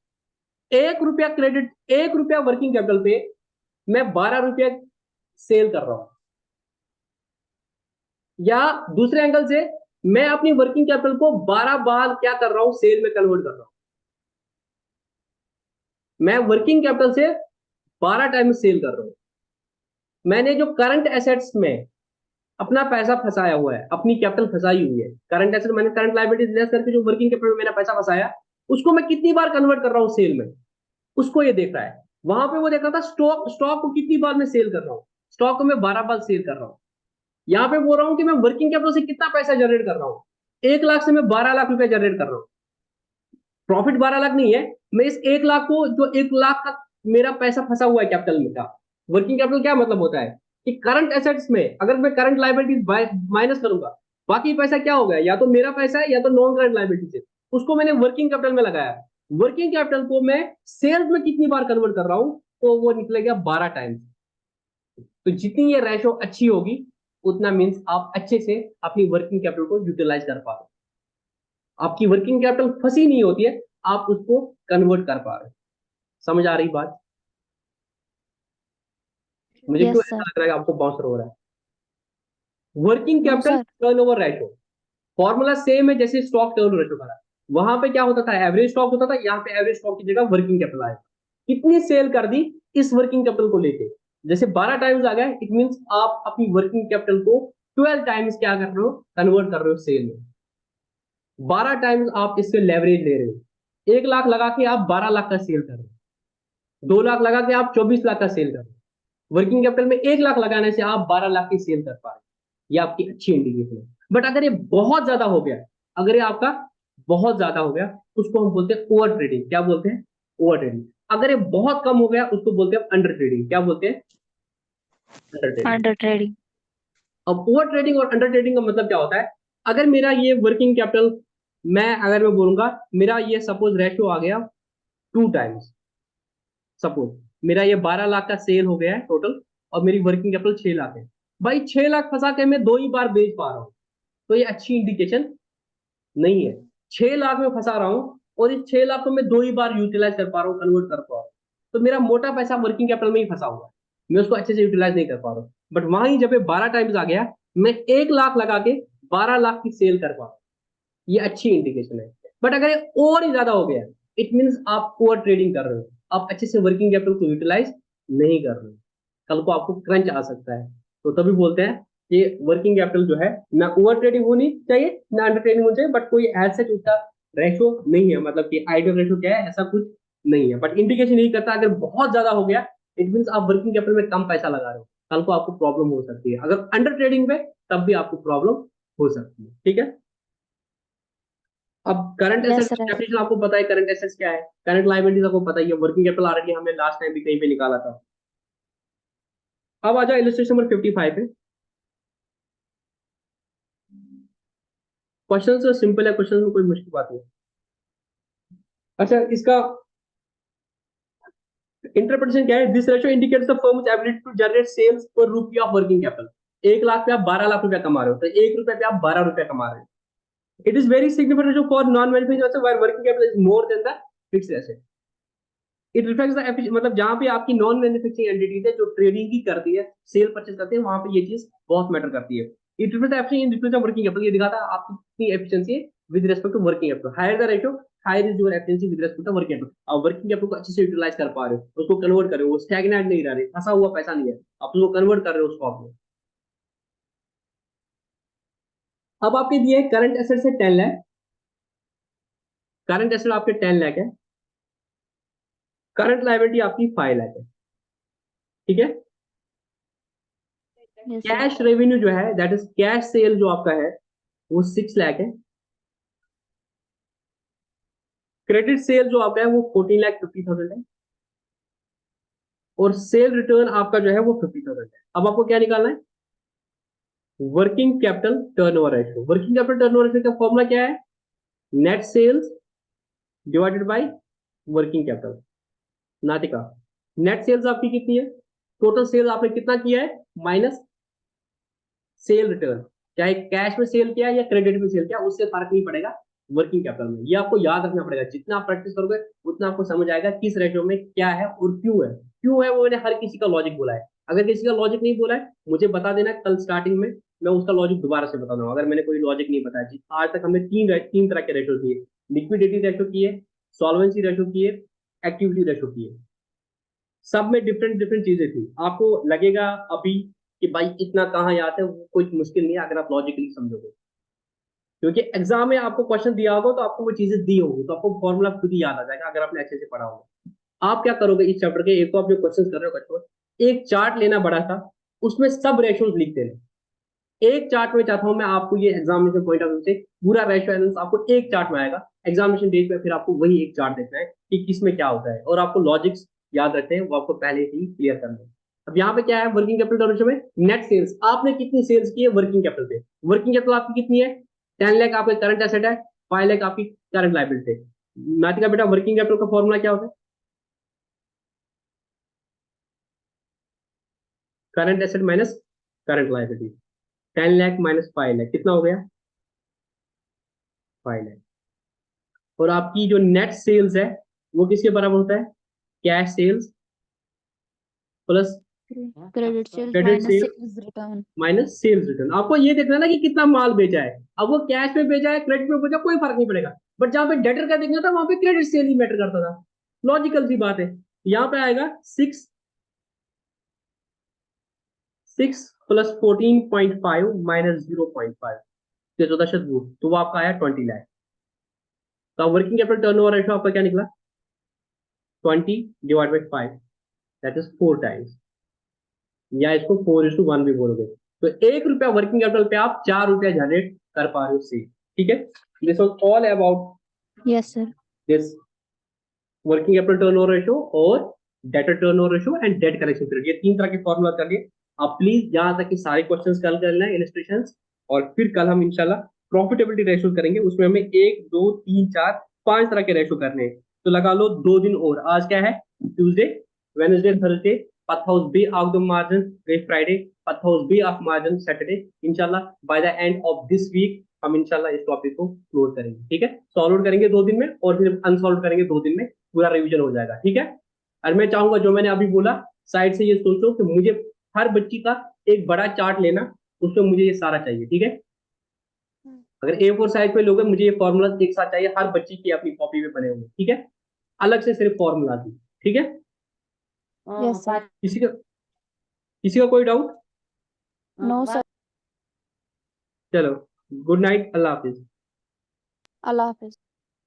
1 रुपया क्रेडिट, 1 रुपया वर्किंग कैपिटल पे मैं 12 रुपया सेल कर रहा हूं, या दूसरे एंगल से मैं अपनी वर्किंग कैपिटल को 12 बार क्या कर रहा हूं, सेल में कन्वर्ट कर रहा हूं। मैं वर्किंग कैपिटल से 12 टाइम्स सेल कर रहा हूं। मैंने जो करंट एसेट्स में अपना पैसा फंसाया हुआ है, अपनी कैपिटल फंसाई हुई है, करंट एसेट मैंने करंट लायबिलिटीज लेस करके जो वर्किंग कैपिटल में मैंने पैसा फंसाया, उसको मैं कितनी बार कन्वर्ट कर रहा हूं सेल में, उसको ये देख रहा है। वहां पे वो देख रहा था स्टॉक, स्टॉक को कितनी बार मैं सेल कर रहा हूं, स्टॉक को मैं 12 बार सेल कर रहा हूं। यहाँ पे बोल रहा हूं कि मैं वर्किंग कैपिटल से कितना पैसा जनरेट कर रहा हूं, 1 लाख से मैं 12 लाख रुपया जनरेट कर रहा हूं। प्रॉफिट 12 लाख नहीं है, मैं इस 1 लाख को, जो 1 लाख का मेरा पैसा फंसा हुआ है कैपिटल में का, वर्किंग कैपिटल क्या मतलब होता है कि करंट एसेट्स में अगर मैं करंट लायबिलिटीज माइनस करूंगा, बाकी पैसा क्या हो गया, या तो मेरा पैसा है या तो नॉन करंट लायबिलिटीज है, उसको मैंने वर्किंग कैपिटल में लगाया। वर्किंग कैपिटल को मैं सेल्स में कितनी बार कन्वर्ट कर रहा हूं, तो वो निकलेगा 12 टाइम्स। तो जितनी ये रेशो अच्छी होगी उतना मीन्स आप अच्छे से अपनी वर्किंग कैपिटल को यूटिलाइज कर पा रहे हो, आपकी वर्किंग कैपिटल फंसी नहीं होती है, आप उसको कन्वर्ट कर पा रहे हो। समझ आ रही बात? मुझे क्यों यस ऐसा सर। लग रहा है कि आपको बाउंसर हो रहा है? Working no capital sir. Turnover ratio formula same है जैसे स्टॉक टर्नओवर रेशो का। वहां पे क्या होता था, एवरेज स्टॉक होता था, यहाँ पे एवरेज स्टॉक की जगह वर्किंग कैपिटल आएगा, कितनी सेल कर दी इस वर्किंग कैपिटल को लेके, जैसे 12 टाइम्स आ गया, इट मींस आप अपनी वर्किंग कैपिटल को 12 टाइम्स क्या कर रहे हो, कन्वर्ट कर रहे हो सेल में। 12 टाइम्स आप इससे लेवरेज ले रहे हो, 1 लाख लगा के आप 12 लाख का सेल कर रहे हो, 2 लाख लगा के आप 24 लाख का सेल कर रहे हो। वर्किंग कैपिटल में 1 लाख लगाने से आप 12 लाख की सेल कर पा रहे हो, ये आपकी अच्छी इंडिकेशन है। बट अगर ये बहुत ज्यादा हो गया, अगर ये आपका बहुत ज्यादा हो गया, उसको हम बोलते हैं ओवर ट्रेडिंग। क्या बोलते हैं? Over trading. अगर ये बहुत कम हो गया, उसको बोलते हैं अंडर ट्रेडिंग। क्या बोलते हैं? Under trading. Under trading. अब ओवर ट्रेडिंग और अंडर ट्रेडिंग का मतलब क्या होता है, अगर मेरा ये वर्किंग कैपिटल, मैं बोलूंगा मेरा ये सपोज रेशियो आ गया 2 टाइम्स, सपोज मेरा ये 12 लाख का सेल हो गया है टोटल, और मेरी वर्किंग कैपिटल 6 लाख है, भाई 6 लाख फंसा के मैं 2 ही बार बेच पा रहा हूँ, तो ये अच्छी इंडिकेशन नहीं है। 6 लाख में फंसा रहा हूँ और इस 6 लाख को मैं 2 ही बार यूटिलाइज कर पा रहा हूँ, कन्वर्ट कर पा रहा हूँ, तो मेरा मोटा पैसा वर्किंग कैपिटल में ही फंसा हुआ है, मैं उसको अच्छे से यूटिलाइज नहीं कर पा रहा हूँ। बट वहां जब ये 12 टाइम्स आ गया, मैं 1 लाख लगा के 12 लाख की सेल कर पा रहा हूँ, ये अच्छी इंडिकेशन है। बट अगर ये और ही ज्यादा हो गया, इट मीन्स आप ओवर ट्रेडिंग कर रहे हो, आप अच्छे से वर्किंग कैपिटल को यूटिलाइज नहीं कर रहे हो, कल को आपको क्रंच आ सकता है। तो तभी बोलते हैं कि वर्किंग कैपिटल जो है ना ओवर ट्रेडिंग होनी चाहिए ना अंडर ट्रेडिंग होनी चाहिए, बट कोई ऐसा उसका रेशो नहीं है, मतलब कि आइडियल रेशो क्या है ऐसा कुछ नहीं है, बट इंडिकेशन यही करता है अगर बहुत ज्यादा हो गया इट मीन्स आप वर्किंग कैपिटल में कम पैसा लगा रहे हो, कल को आपको प्रॉब्लम हो सकती है। अगर अंडर ट्रेडिंग में तब भी आपको प्रॉब्लम हो सकती है। ठीक है, अब current yes asset sir. Definition आपको पता है, करंट एसेट्स क्या है, करंट लायबिलिटीज आपको पता ही है, वर्किंग कैपिटल ऑलरेडी हमने लास्ट टाइम भी कहीं पे निकाला था। अब आ जाओ इलस्ट्रेशन नंबर 55 पे। क्वेश्चन तो सिंपल है, क्वेश्चन में कोई मुश्किल बात नहीं। अच्छा, इसका इंटरप्रिटेशन क्या है, this ratio indicates the firm's ability to generate sales per rupee of working capital. 1 lakh पे आप 12 लाख रुपया कमा रहे हो, तो 1 रुपए पे आप 12 रुपया कमा रहे हो। It is very significant ratio for non manufacturing asset where working capital is more than the fixed asset. It reflects the मतलब जहां पे आपकी नॉन मैन्युफैक्चरिंग एंटिटीज है जो ट्रेडिंग ही करती है, सेल परचेज करते हैं, वहां पे ये चीज बहुत मैटर करती है। It reflects the efficiency in respect of working capital, ये दिखाता है आपकी कितनी एफिशिएंसी है with respect to working capital. Higher the ratio higher is your efficiency with respect to working capital. आप वर्किंग कैपिटल को अच्छे से यूटिलाइज कर पा रहे हो, उसको कन्वर्ट कर रहे हो, वो स्टैग्नेंट नहीं रह रहे, फंसा हुआ पैसा नहीं है, आप उसको कन्वर्ट कर रहे हो स्टॉक में। अब आपके दिए करंट एसेट से 10 लाख, करंट एसेट आपके 10 लाख है, करंट लायबिलिटी आपकी 5 लाख है। ठीक है, यस सर। कैश रेवेन्यू जो है दैट इज कैश सेल जो आपका है वो 6 लाख है, क्रेडिट सेल जो आपका है वो 14,50,000 है, और सेल रिटर्न आपका जो है वो 50,000 है। अब आपको क्या निकालना है, working capital turnover ratio. Working capital turnover ratio का फॉर्मूला क्या है, net sales divided by working capital. Natika, net sales आपकी कितनी है, टोटल सेल्स आपने कितना किया है माइनस सेल रिटर्न, चाहे कैश में सेल किया या क्रेडिट में सेल किया उससे फर्क नहीं पड़ेगा वर्किंग कैपिटल में। ये आपको याद रखना पड़ेगा, जितना आप प्रैक्टिस करोगे उतना आपको समझ आएगा किस रेशियो में क्या है और क्यों है। क्यों है वो मैंने हर किसी का लॉजिक बोला है, अगर किसी का लॉजिक नहीं बोला है मुझे बता देना, कल स्टार्टिंग में मैं उसका लॉजिक दोबारा से बता दूंगा अगर मैंने कोई लॉजिक नहीं बताया जी। आज तक हमने तीन तरह के रेशियो किए, लिक्विडिटी रेशियो किए, सॉल्वेंसी रेशियो किए, एक्टिविटी रेशियो किए, सब में डिफरेंट डिफरेंट चीजें थी। आपको लगेगा अभी कि भाई इतना कहाँ याद है, वो कोई मुश्किल नहीं है अगर आप लॉजिकली समझोगे, क्योंकि एग्जाम में आपको क्वेश्चन दिया होगा तो आपको वो चीजें दी होगी, तो आपको फॉर्मूला खुद ही याद आ जाएगा अगर आपने अच्छे से पढ़ा होगा। आप क्या करोगे इस चैप्टर के, एक तो आप जो क्वेश्चन कर रहे हो बच्चों, एक चार्ट लेना बड़ा था, उसमें सब रेशियोज लिख देना। एक चार्ट में चाहता हूं मैं आपको, ये एग्जामिनेशन पॉइंट ऑफ व्यू से पूरा रेशियो एनालिसिस आपको एक चार्ट में आएगा, एग्जामिनेशन डेज पे फिर आपको वही एक चार्ट देखना है कि किसमें क्या होता है, और आपको लॉजिक्स याद रखते हैं वो आपको पहले ही क्लियर करना है। अब यहाँ पे क्या है, वर्किंग कैपिटल रेशियो में नेट सेल्स, आपने कितनी सेल्स की है वर्किंग कैपिटल पे, वर्किंग कैपिटल आपकी कितनी है 10 लाख आपके करंट एसेट है, 5 लाख आपकी करंट लायबिलिटी है। नातिका बेटा वर्किंग कैपिटल का फॉर्मूला क्या होता है, current asset minus current liability, 10 lakh minus 5 lakh कितना हो गया 5 लाख। और आपकी जो नेट सेल्स है वो किसके बराबर होता है, cash sales plus credit sales credit minus sales sales return. Minus sales return. आपको ये देखना ना कि कितना माल बेचा है, अब वो कैश में बेचा है क्रेडिट में बेचा कोई फर्क नहीं पड़ेगा, बट जहां पे डेटर का देखना था वहां पे क्रेडिट सेल ही मैटर करता था। लॉजिकल सी बात है, यहाँ पे आएगा 6 प्लस 14.5 माइनस 0.5, 14 तो वो आपका आया 20 लाख। तो वर्किंग कैपिटल टर्नओवर रेशियो आपका क्या निकला 20 divide by 5 that is 4 times, या इसको 4:1 भी बोलोगे। तो 1 रुपया वर्किंग कैपिटल पे आप 4 रुपया जनरेट कर पा रहे हो सी। ठीक है, this was all about yes sir. This working capital turnover ratio और debtor turnover ratio and debt collection period, ये 3 तरह के फॉर्मूला कर लिए। आप प्लीज यहाँ तक कि सारे क्वेश्चंस कल कर लेना इलस्ट्रेशंस, और फिर कल हम इंशाल्लाह प्रॉफिटेबिलिटी रेशियो करेंगे, उसमें हमें 1 2 3 4 5 तरह के रेशियो करने हैं। तो लगा लो 2 दिन और, आज क्या है Tuesday, Wednesday, Thursday, pathos be out the margin by Friday, pathos be off margin Saturday. Inshallah, by the end of this week, हम इंशाल्लाह इस टॉपिक को क्लोज करेंगे, ठीक है। सॉल्व करेंगे 2 दिन में और फिर अनसॉल्व करेंगे 2 दिन में, पूरा रिवीजन हो जाएगा, ठीक है। और मैं चाहूंगा जो मैंने अभी बोला साइड से ये सोचो कि मुझे हर बच्ची का एक बड़ा चार्ट लेना, उसमें मुझे ये सारा चाहिए, ठीक है। अगर A4 साइज पे लोगे, मुझे ये फॉर्मूला एक साथ चाहिए, हर बच्ची की अपनी कॉपी में बने हुए, ठीक है, अलग से सिर्फ फॉर्मूला थी, ठीक है। Yes sir. किसी का कोई डाउट? No sir. चलो, गुड नाइट, अल्लाह हाफिज। अल्लाह हाफिज।